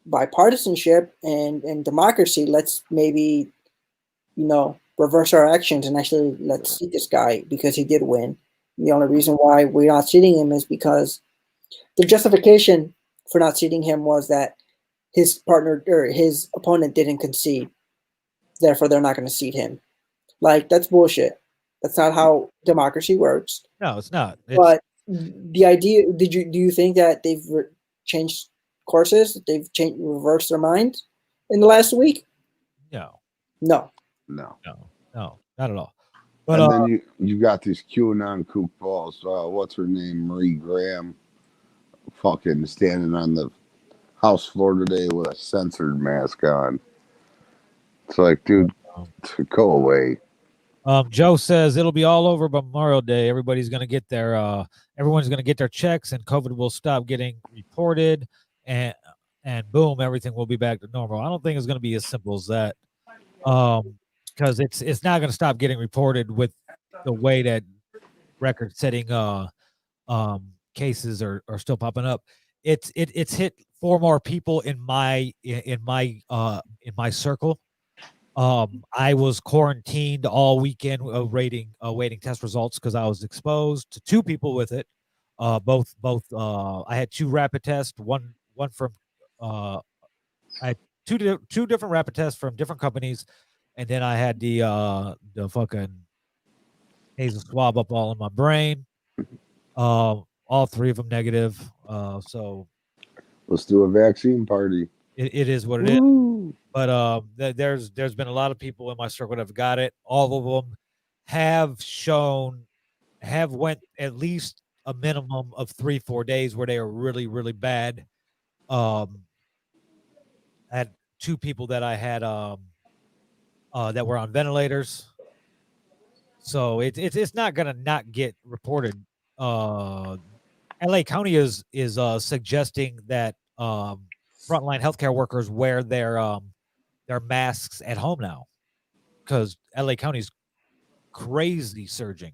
bipartisanship and democracy, let's maybe, you know, reverse our actions and actually let's seat this guy because he did win. The only reason why we're not seating him is because The justification for not seating him was that his partner or his opponent didn't concede. Therefore, they're not going to seat him. Like, that's bullshit. That's not how democracy works. No, it's not. But the idea, do you think that they've changed courses? They've reversed their minds in the last week? No, No. not at all. But and then you got these QAnon kook balls. What's her name? Marie Graham, fucking standing on the House floor today with a censored mask on. It's like, dude, go away. Joe says it'll be all over by Memorial Day. Everybody's going to get everyone's going to get their checks, and COVID will stop getting reported, and boom, everything will be back to normal. I don't think it's going to be as simple as that, because it's not going to stop getting reported with the way that record-setting cases are still popping up. It's hit 4 more people in my circle. I was quarantined all weekend, awaiting test results because I was exposed to 2 people with it. Both I had 2 rapid tests. One from I had two different rapid tests from different companies, and then I had the fucking nasal swab up all in my brain. All 3 of them negative. So let's do a vaccine party. It is what it is. But there's been a lot of people in my circle that have got it. All of them have went at least a minimum of 3-4 days where they are really, really bad. I had 2 people that I had that were on ventilators. So it's not gonna not get reported. LA County is suggesting that frontline healthcare workers wear their masks at home now, because LA County's crazy surging.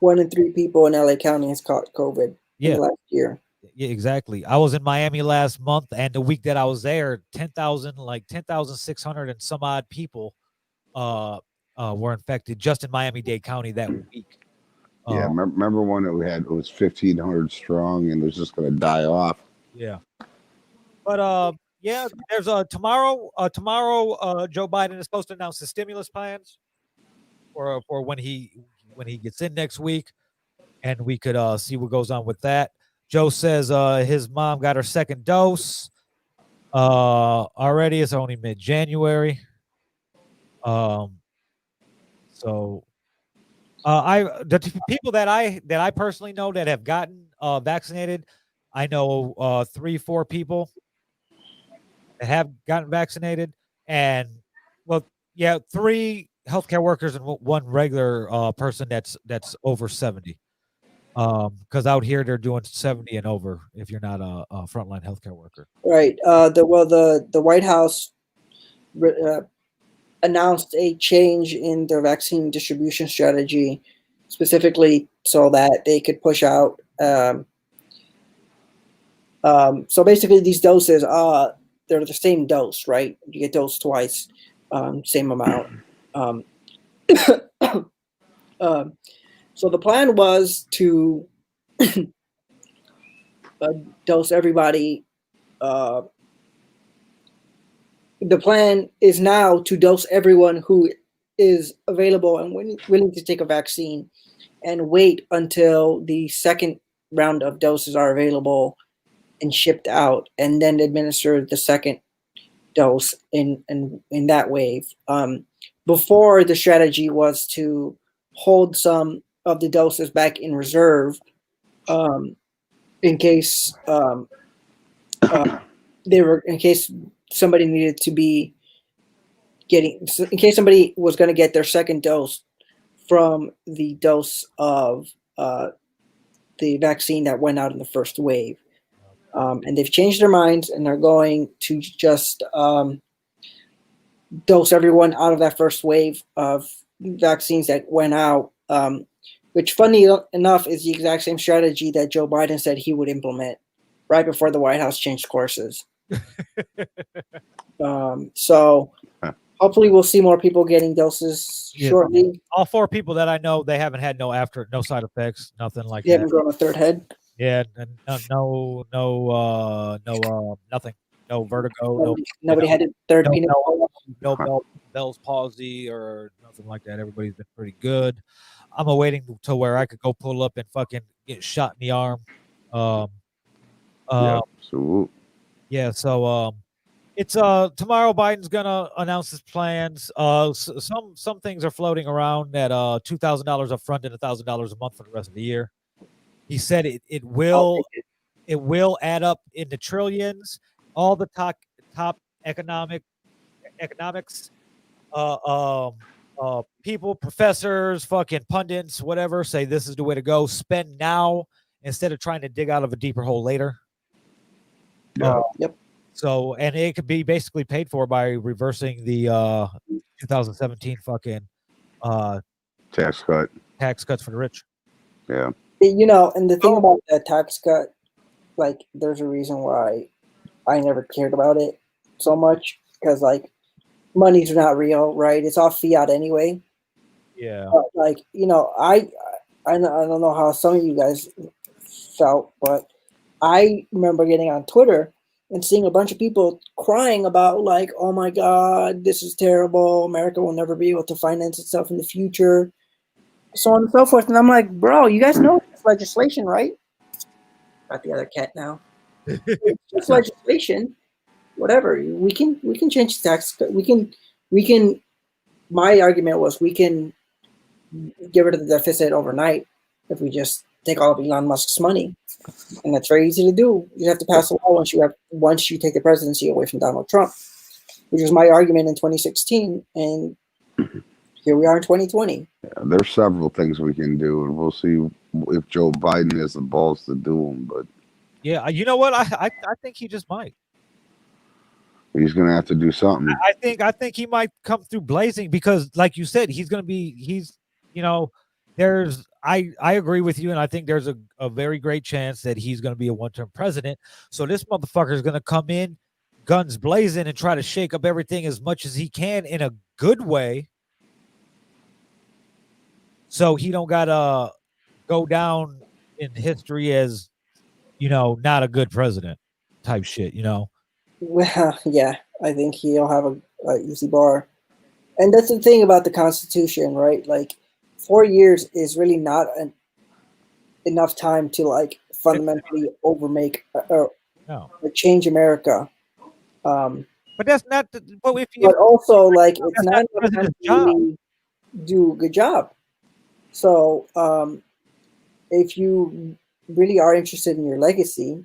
1 in 3 people in LA County has caught COVID in the last year. Yeah, exactly. I was in Miami last month, and the week that I was there, 10,600 and some odd people were infected just in Miami-Dade County that week. Yeah, remember when it was 1,500 strong and it was just going to die off. Yeah. But yeah, there's tomorrow. Joe Biden is supposed to announce the stimulus plans for when he gets in next week, and we could see what goes on with that. Joe says his mom got her 2nd dose already. It's only mid-January. So the people that I personally know that have gotten vaccinated, I know 3-4 people that have gotten vaccinated, and 3 healthcare workers and 1 regular person that's over 70. Because out here they're doing 70 and over if you're not a frontline healthcare worker. Right. The White House announced a change in their vaccine distribution strategy, specifically so that they could push out. So basically, these doses they're the same dose, right? You get dosed twice, same amount. So the plan was to dose everybody. The plan is now to dose everyone who is available and willing to take a vaccine, and wait until the 2nd round of doses are available and shipped out, and then administer the 2nd dose in that wave. Before, the strategy was to hold some of the doses back in reserve, in case somebody needed to be in case somebody was going to get their 2nd dose from the dose of the vaccine that went out in the 1st wave. And they've changed their minds, and they're going to just dose everyone out of that 1st wave of vaccines that went out, which, funny enough, is the exact same strategy that Joe Biden said he would implement right before the White House changed courses. So hopefully we'll see more people getting doses shortly. All 4 people that I know, they haven't had no side effects, nothing like they that. Haven't grown a 3rd head. Yeah, and nothing. No vertigo, Nobody had a third no, peanut butter. no Bell's palsy or nothing like that. Everybody's been pretty good. I'm awaiting to where I could go pull up and fucking get shot in the arm. Um, Yeah. uh, So yeah. So it's tomorrow. Biden's gonna announce his plans. Some things are floating around at $2,000 up front and $1,000 a month for the rest of the year. He said it I'll will take it. it will add up into trillions. All the top economics people, professors, fucking pundits, whatever, say this is the way to go. Spend now instead of trying to dig out of a deeper hole later. yeah. Yep. So, and it could be basically paid for by reversing the 2017 fucking Tax cut. tax cuts for the rich. Yeah. You know, and the thing Oh. about that tax cut, like, there's a reason why I never cared about it so much, because like money's not real, right? It's all fiat anyway. Yeah. But, like, you know, I don't know how some of you guys felt, but I remember getting on Twitter and seeing a bunch of people crying about, like, oh my God, this is terrible. America will never be able to finance itself in the future, so on and so forth. And I'm like, bro, you guys know this legislation, right? Got the other cat now. It's just legislation. Whatever. We can change the tax. We can. My argument was we can get rid of the deficit overnight if we just take all of Elon Musk's money, and that's very easy to do. You have to pass a law once you take the presidency away from Donald Trump, which was my argument in 2016, and here we are in 2020. Yeah, there's several things we can do, and we'll see if Joe Biden has the balls to do them. But Yeah, you know what? I think he just might. he's going to have to do something. I think he might come through blazing because, like you said, you know, I agree with you, and I think there's a very great chance that he's going to be a one-term president. So this motherfucker is going to come in, guns blazing, and try to shake up everything as much as he can in a good way, so he don't gotta go down in history as, you know, not a good president type shit. You know. Well, yeah, I think he'll have a easy bar. And that's the thing about the Constitution, right? Like, 4 years is really not enough time to, like, fundamentally overmake or No. change America. But that's not. But if But also, like, it's that's not not enough time president's to job. really do a good job. So, if you really are interested in your legacy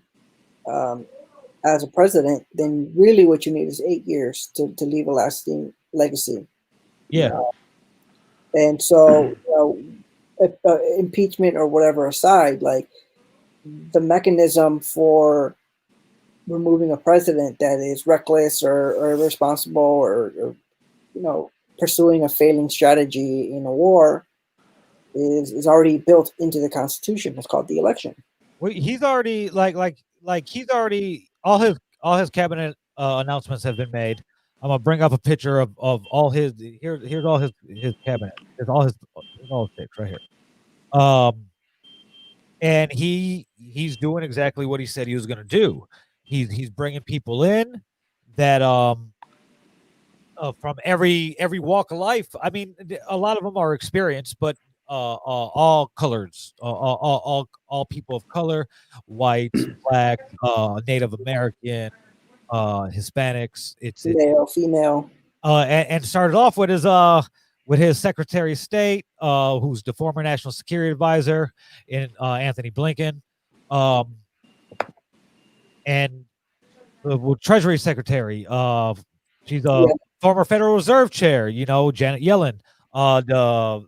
as a president, then really what you need is 8 years to leave a lasting legacy. Yeah. And so, impeachment or whatever aside, like, the mechanism for removing a president that is reckless or irresponsible or you know, pursuing a failing strategy in a war is already built into the Constitution. It's called the election. Well, he's already he's already all his cabinet announcements have been made. I'm gonna bring up a picture of all his here's all his cabinet. Here's all his picks right here. And he's doing exactly what he said he was gonna do. He's bringing people in that from every walk of life. I mean, a lot of them are experienced, but all colors, all people of color, white, black, Native American, Hispanics. It's Male, female. And started off with his Secretary of State, who's the former National Security Advisor in Anthony Blinken, and the Treasury Secretary. She's a former Federal Reserve Chair, you know, Janet Yellen.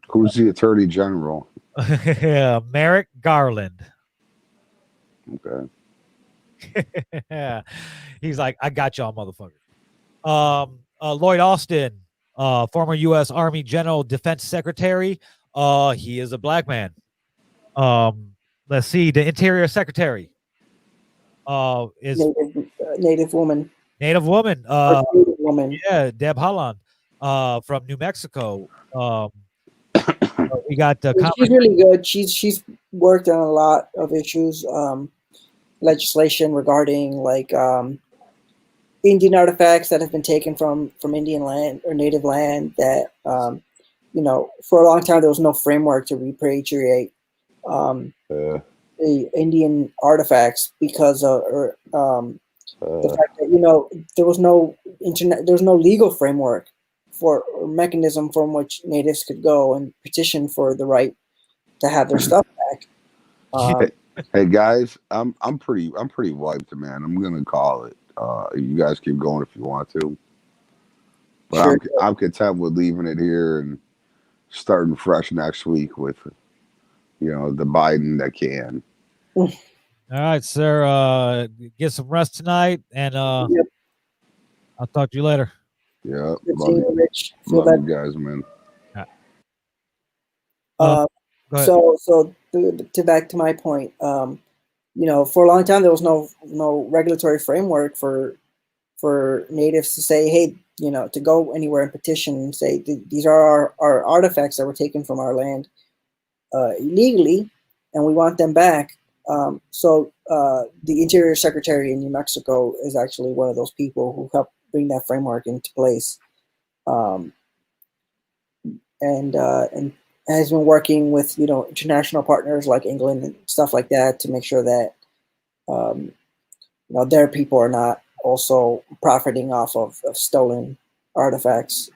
Who's the Attorney General? Merrick Garland. Okay. He's like, I got y'all, motherfuckers. Lloyd Austin, former U.S. Army General Defense Secretary. He is a black man. Let's see, the Interior Secretary. Is Native woman. Native woman. Native woman. Yeah, Deb Haaland, from New Mexico. We got She's really good. She's worked on a lot of issues, legislation regarding like Indian artifacts that have been taken from Indian land or native land. That for a long time there was no framework to repatriate the Indian artifacts because of the fact that there was no legal framework for or mechanism from which natives could go and petition for the right to have their stuff back. Hey guys, I'm pretty wiped, man. I'm gonna call it. You guys keep going if you want to, but Sure. I'm content with leaving it here and starting fresh next week with the Biden that can. All right, sir. Get some rest tonight, and Yep. I'll talk to you later. Yeah, Good love seeing you, you, Rich. Feel love better. you guys, man. Go ahead. So to back to my point, for a long time there was no regulatory framework for natives to say, hey, to go anywhere and petition and say these are our artifacts that were taken from our land illegally, and we want them back. So the Interior Secretary in New Mexico is actually one of those people who helped bring that framework into place, and has been working with international partners like England and stuff like that to make sure that their people are not also profiting off of stolen artifacts,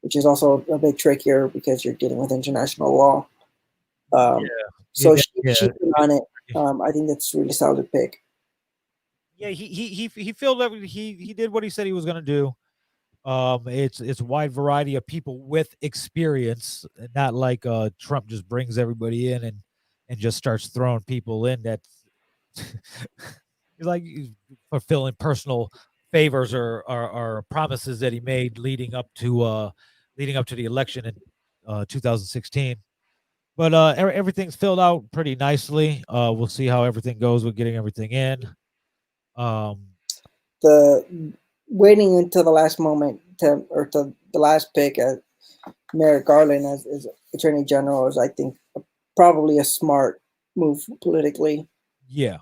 which is also a bit trickier because you're dealing with international law. So she's been on it. I think that's a really solid pick. Yeah, he filled every he did what he said he was going to do. It's a wide variety of people with experience, not like Trump just brings everybody in and just starts throwing people in that like fulfilling personal favors or promises that he made leading up to the election in 2016. But everything's filled out pretty nicely. We'll see how everything goes with getting everything in. The waiting until the last moment to the last pick at Merrick Garland as Attorney General is, I think, probably a smart move politically. Yeah.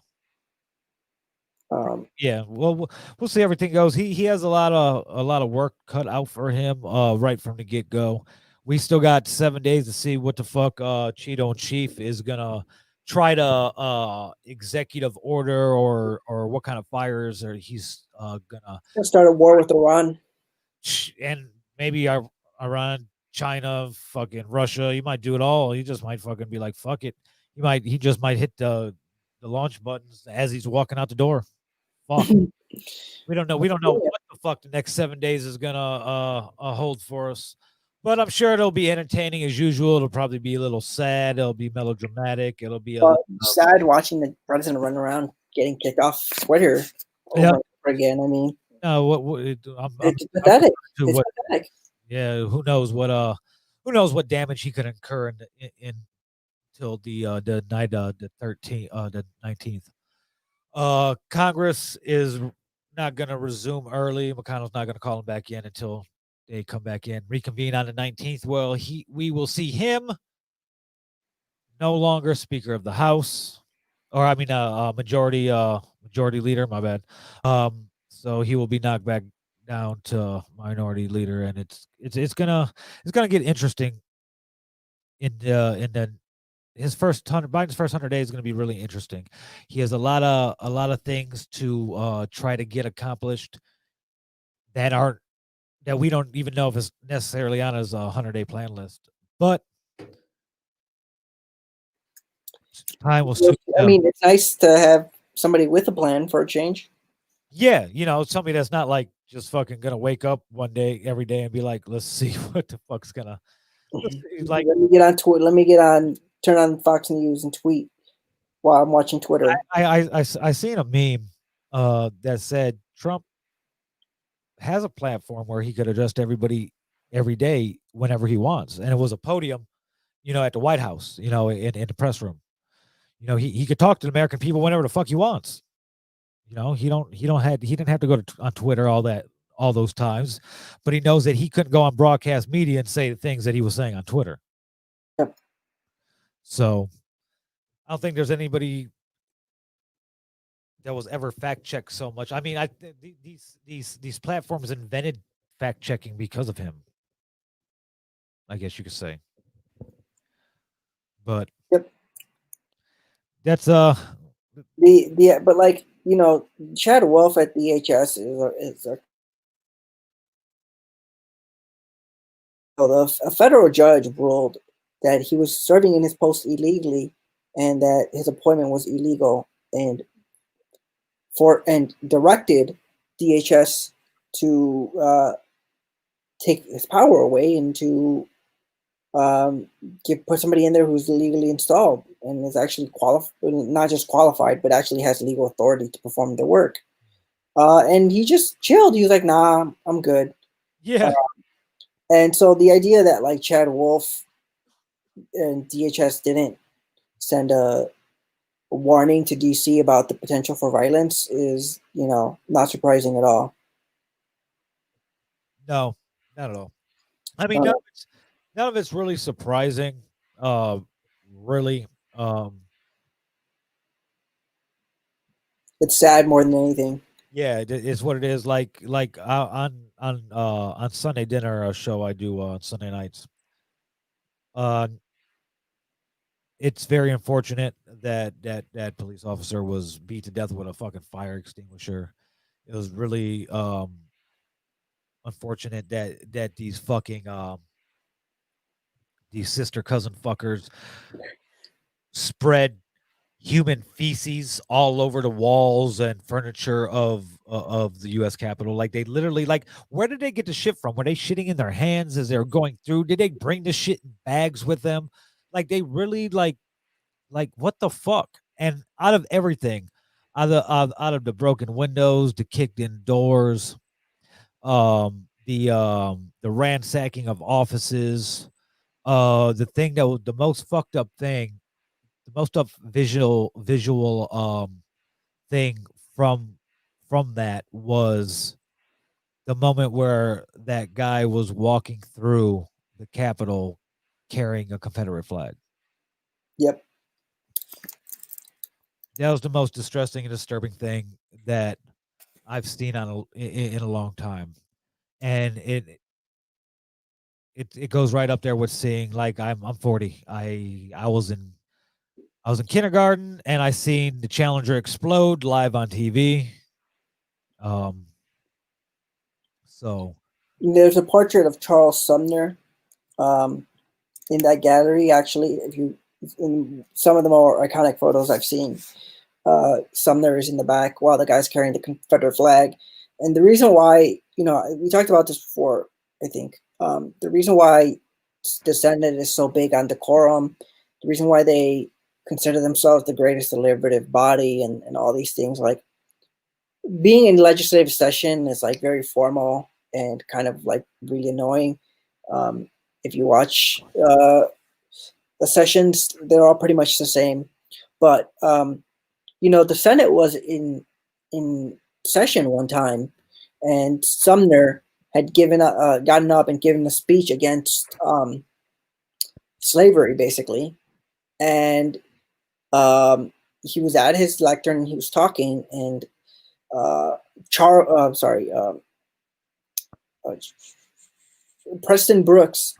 Yeah. Well, we'll see how everything goes. He has a lot of work cut out for him right from the get go. We still got 7 days to see what the fuck Cheeto in Chief is gonna try to executive order or what kind of fires or he's gonna start a war with Iran and maybe Iran, China, fucking Russia. He might do it all. He just might fucking be like, fuck it. He just might hit the launch buttons as he's walking out the door. Fuck. We don't know what the fuck the next 7 days is gonna hold for us. But I'm sure it'll be entertaining as usual. It'll probably be a little sad. It'll be melodramatic. It'll be sad watching the president run around getting kicked off Twitter over and over again. I mean, it's pathetic. It's pathetic. Yeah, who knows what damage he could incur in till the night the 19th. Congress is not going to resume early. McConnell's not going to call him back in until they come back in, reconvene on the 19th. Well, we will see him no longer Speaker of the House, or I mean, majority leader. My bad. So he will be knocked back down to minority leader, and it's gonna get interesting in the Biden's first 100 days is going to be really interesting. He has a lot of things to try to get accomplished that we don't even know if it's necessarily on his 100-day plan list. But time will soon. I mean, it's nice to have somebody with a plan for a change. Yeah, somebody that's not like just fucking gonna wake up one day every day and be like, let's see what the fuck's gonna like. Let me get on Twitter. Let me get on. Turn on Fox News and tweet while I'm watching Twitter. I seen a meme that said Trump has a platform where he could address everybody every day whenever he wants, and it was a podium, at the White House, in the press room. He could talk to the American people whenever the fuck he wants. He didn't have to go on Twitter all that all those times, but he knows that he couldn't go on broadcast media and say the things that he was saying on Twitter. Yep. So I don't think there's anybody that was ever fact checked so much. I mean, these platforms invented fact checking because of him, I guess you could say. But Yep. that's But like, you know, Chad Wolf at DHS is a a federal judge ruled that he was serving in his post illegally and that his appointment was illegal, and directed DHS to take his power away and to put somebody in there who's legally installed and is actually not just qualified, but actually has legal authority to perform the work. And he just chilled. He was like, "Nah, I'm good." yeah. And so the idea that like Chad Wolf and DHS didn't send a warning to DC about the potential for violence is, you know, not surprising at all. No, not at all. I mean, none of it's really surprising. Really. It's sad more than anything. Yeah, it's what it is. Like on Sunday dinner show I do on Sunday nights. It's very unfortunate that police officer was beat to death with a fucking fire extinguisher. It was really unfortunate that these fucking these sister cousin fuckers spread human feces all over the walls and furniture of the U.S. Capitol. Like they literally, like, where did they get the shit from? Were they shitting in their hands as they were going through? Did they bring the shit in bags with them? Like they really like what the fuck? And out of everything, out of the broken windows, the kicked in doors, the ransacking of offices, the thing that was the most fucked up thing, the most up visual thing from that was the moment where that guy was walking through the Capitol carrying a Confederate flag. Yep. That was the most distressing and disturbing thing that I've seen in a long time, and it goes right up there with seeing, like, I'm 40. I was in kindergarten and I seen the Challenger explode live on TV. So There's a portrait of Charles Sumner in that gallery. Actually, if you in some of the more iconic photos I've seen, Sumner is in the back while the guy's carrying the Confederate flag. And the reason why, you know, we talked about this before, I think, the reason why the Senate is so big on decorum, the reason why they consider themselves the greatest deliberative body and all these things, like being in legislative session is like very formal and kind of like really annoying. If you watch the sessions, they're all pretty much the same. But you know, the Senate was in session one time, and Sumner had gotten up and given a speech against slavery, basically, and he was at his lectern and he was talking, and Preston Brooks,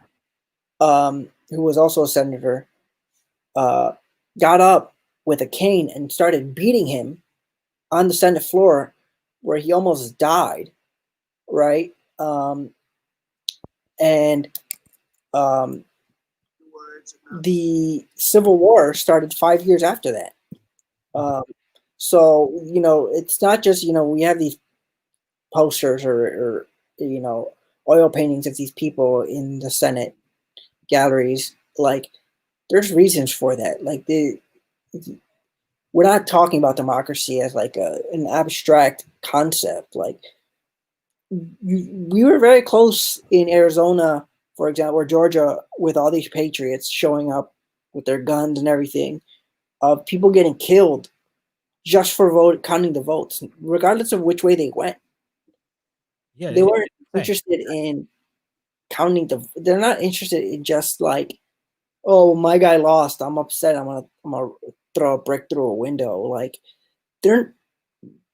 who was also a senator, got up with a cane and started beating him on the Senate floor, where he almost died. Right, and the Civil War started 5 years after that. So, you know, it's not just, you know, we have these posters or you know, oil paintings of these people in the Senate galleries. Like, there's reasons for that. Like, we're not talking about democracy as like an abstract concept. Like, we were very close in Arizona, for example, or Georgia, with all these patriots showing up with their guns and everything, of people getting killed just for counting the votes, regardless of which way they went. Yeah, They weren't insane. interested in counting they're not interested in just like, oh, my guy lost, I'm upset, I'm gonna throw a brick through a window. Like, they're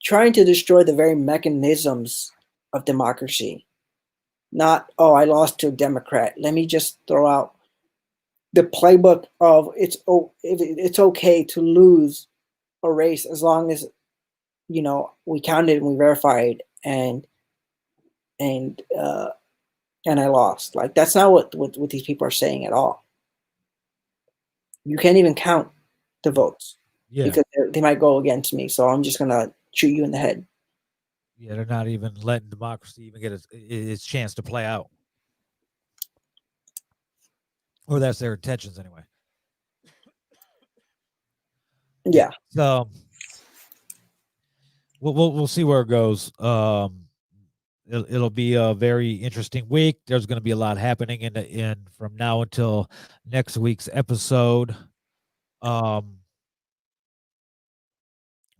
trying to destroy the very mechanisms of democracy. Not, oh, I lost to a Democrat, let me just throw out the playbook of it's okay to lose a race as long as we counted and we verified and I lost. Like, that's not what these people are saying at all. You can't even count the votes because they might go against me, so I'm just gonna shoot you in the head. Yeah, they're not even letting democracy even get its chance to play out. Or that's their intentions anyway. Yeah. So we'll see where it goes. It'll be a very interesting week. There's going to be a lot happening in from now until next week's episode.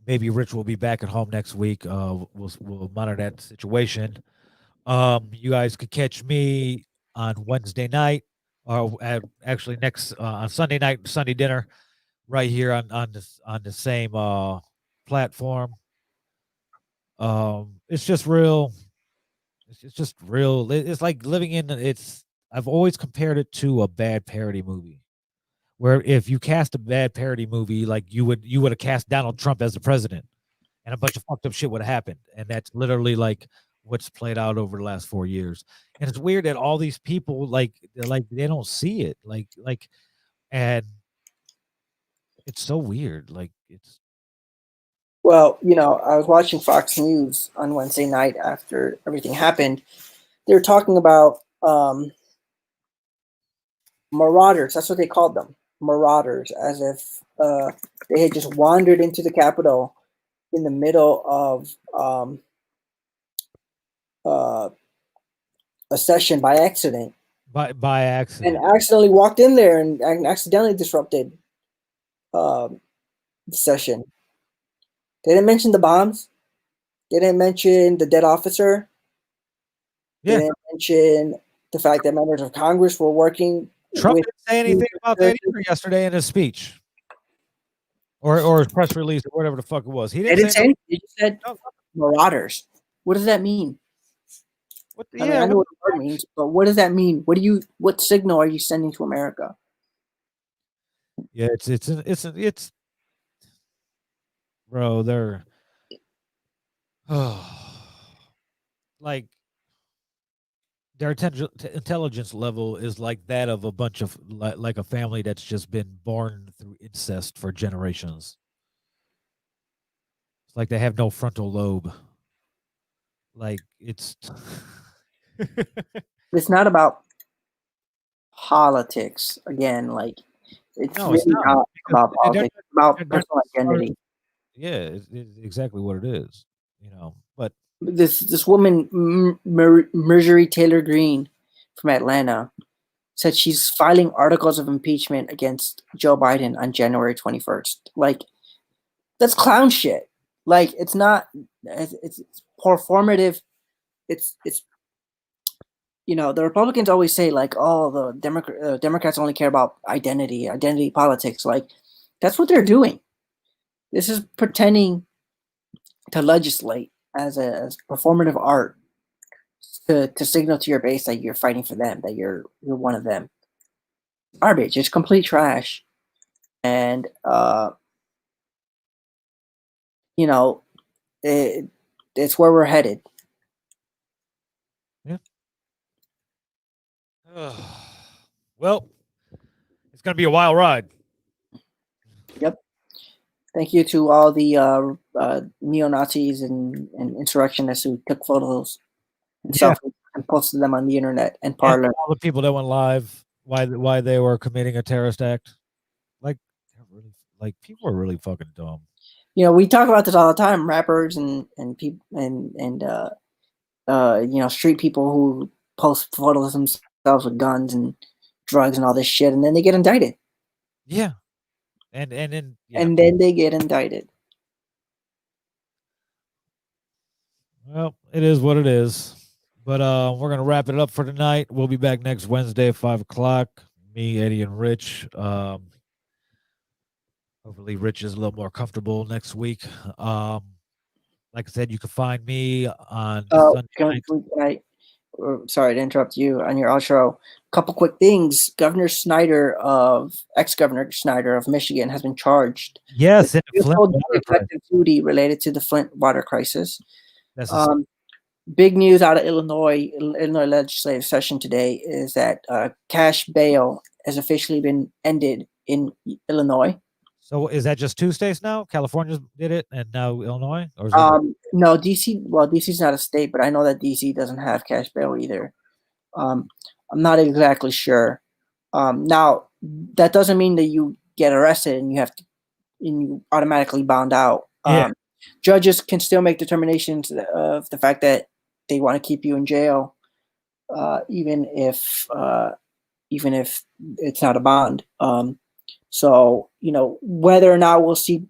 Maybe Rich will be back at home next week. We'll monitor that situation. You guys could catch me on Wednesday night, or actually next on Sunday night, Sunday dinner, right here on the same platform. It's just real. It's just real. It's like living in. I've always compared it to a bad parody movie, where if you cast a bad parody movie, like you would have cast Donald Trump as the president, and a bunch of fucked up shit would have happened. And that's literally like what's played out over the last 4 years. And it's weird that all these people they don't see it. And it's so weird. Well, I was watching Fox News on Wednesday night after everything happened. They were talking about marauders. That's what they called them, marauders, as if they had just wandered into the Capitol in the middle of a session by accident. By accident. And accidentally walked in there and accidentally disrupted the session. They didn't mention the bombs. They didn't mention the dead officer. Yeah. They didn't mention the fact that members of Congress were working. Trump didn't say anything about that either yesterday in his speech. Or his press release or whatever the fuck it was. He didn't say anything. He said marauders. What does that mean? I know what the word means, but what does that mean? What signal are you sending to America? Yeah, it's bro, they're like their intelligence level is like that of a bunch of like a family that's just been born through incest for generations. It's like they have no frontal lobe. Like it's It's not about politics again. Like, it's not about politics. It's about personal identity. Yeah, it's exactly what it is. But this woman, Marjorie Taylor Greene from Atlanta, said she's filing articles of impeachment against Joe Biden on January 21st. Like, that's clown shit. Like, it's not. It's performative. It's the Republicans always say, like, oh, the Democrats only care about identity politics. Like, that's what they're doing. This is pretending to legislate as performative art to signal to your base that you're fighting for them, that you're one of them. Garbage. It's complete trash. And it's where we're headed. Yeah. Well, it's gonna be a wild ride. Yep. Thank you to all the neo-Nazis and insurrectionists who took photos and selfies and posted them on the internet and Parler. And all the people that went live, why they were committing a terrorist act. Like people are really fucking dumb. We talk about this all the time. Rappers and people and street people who post photos of themselves with guns and drugs and all this shit, and then they get indicted. Yeah. And then they get indicted. Well, it is what it is. But we're gonna wrap it up for tonight. We'll be back next Wednesday at 5 o'clock. Me, Eddie, and Rich. Hopefully, Rich is a little more comfortable next week. Like I said, you can find me on Sunday night. Sorry to interrupt you on your outro. Couple quick things. Ex-Governor Snyder of Michigan has been charged. Yes, in the with Flint water crisis. collective duty related to the Flint water crisis. That's a- Big news out of Illinois legislative session today is that cash bail has officially been ended in Illinois. So is that just 2 states now? California did it, and now Illinois, or is No, DC. Well, DC's not a state, but I know that DC doesn't have cash bail either. I'm not exactly sure. Now, that doesn't mean that you get arrested and you automatically bound out. Yeah. Judges can still make determinations of the fact that they want to keep you in jail, even if it's not a bond. So, whether or not we'll see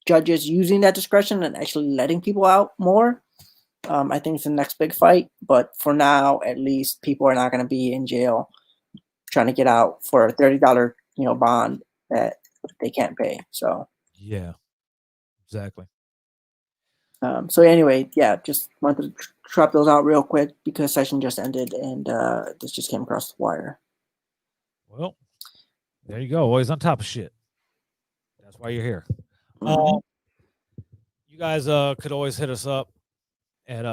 judges using that discretion and actually letting people out more, I think it's the next big fight. But for now, at least, people are not going to be in jail trying to get out for a $30, bond that they can't pay. So yeah, exactly. So anyway, yeah, just wanted to drop those out real quick because session just ended and this just came across the wire. Well, there you go. Always on top of shit. That's why you're here. Mhm. You guys could always hit us up at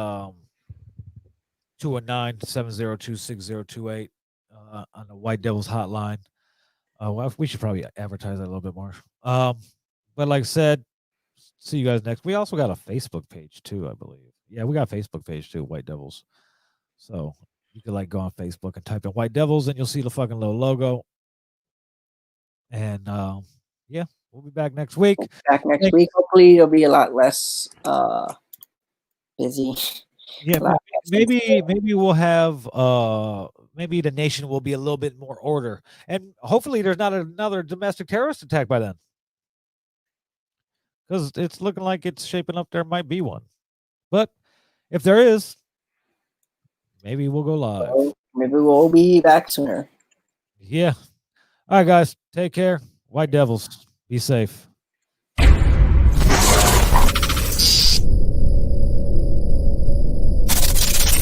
219-702-6028 on the White Devils hotline. Well, we should probably advertise that a little bit more. But like I said, see you guys next. We also got a Facebook page too, I believe. Yeah, we got a Facebook page too, White Devils. So you could go on Facebook and type in White Devils and you'll see the fucking little logo. And yeah, we'll be back next week. Back next week. Hopefully it'll be a lot less busy. Yeah, maybe we'll have maybe the nation will be a little bit more order. And hopefully there's not another domestic terrorist attack by then. Because it's looking like it's shaping up there might be one. But if there is, maybe we'll go live. Maybe we'll be back sooner. Yeah. All right, guys. Take care. White Devils. Be safe.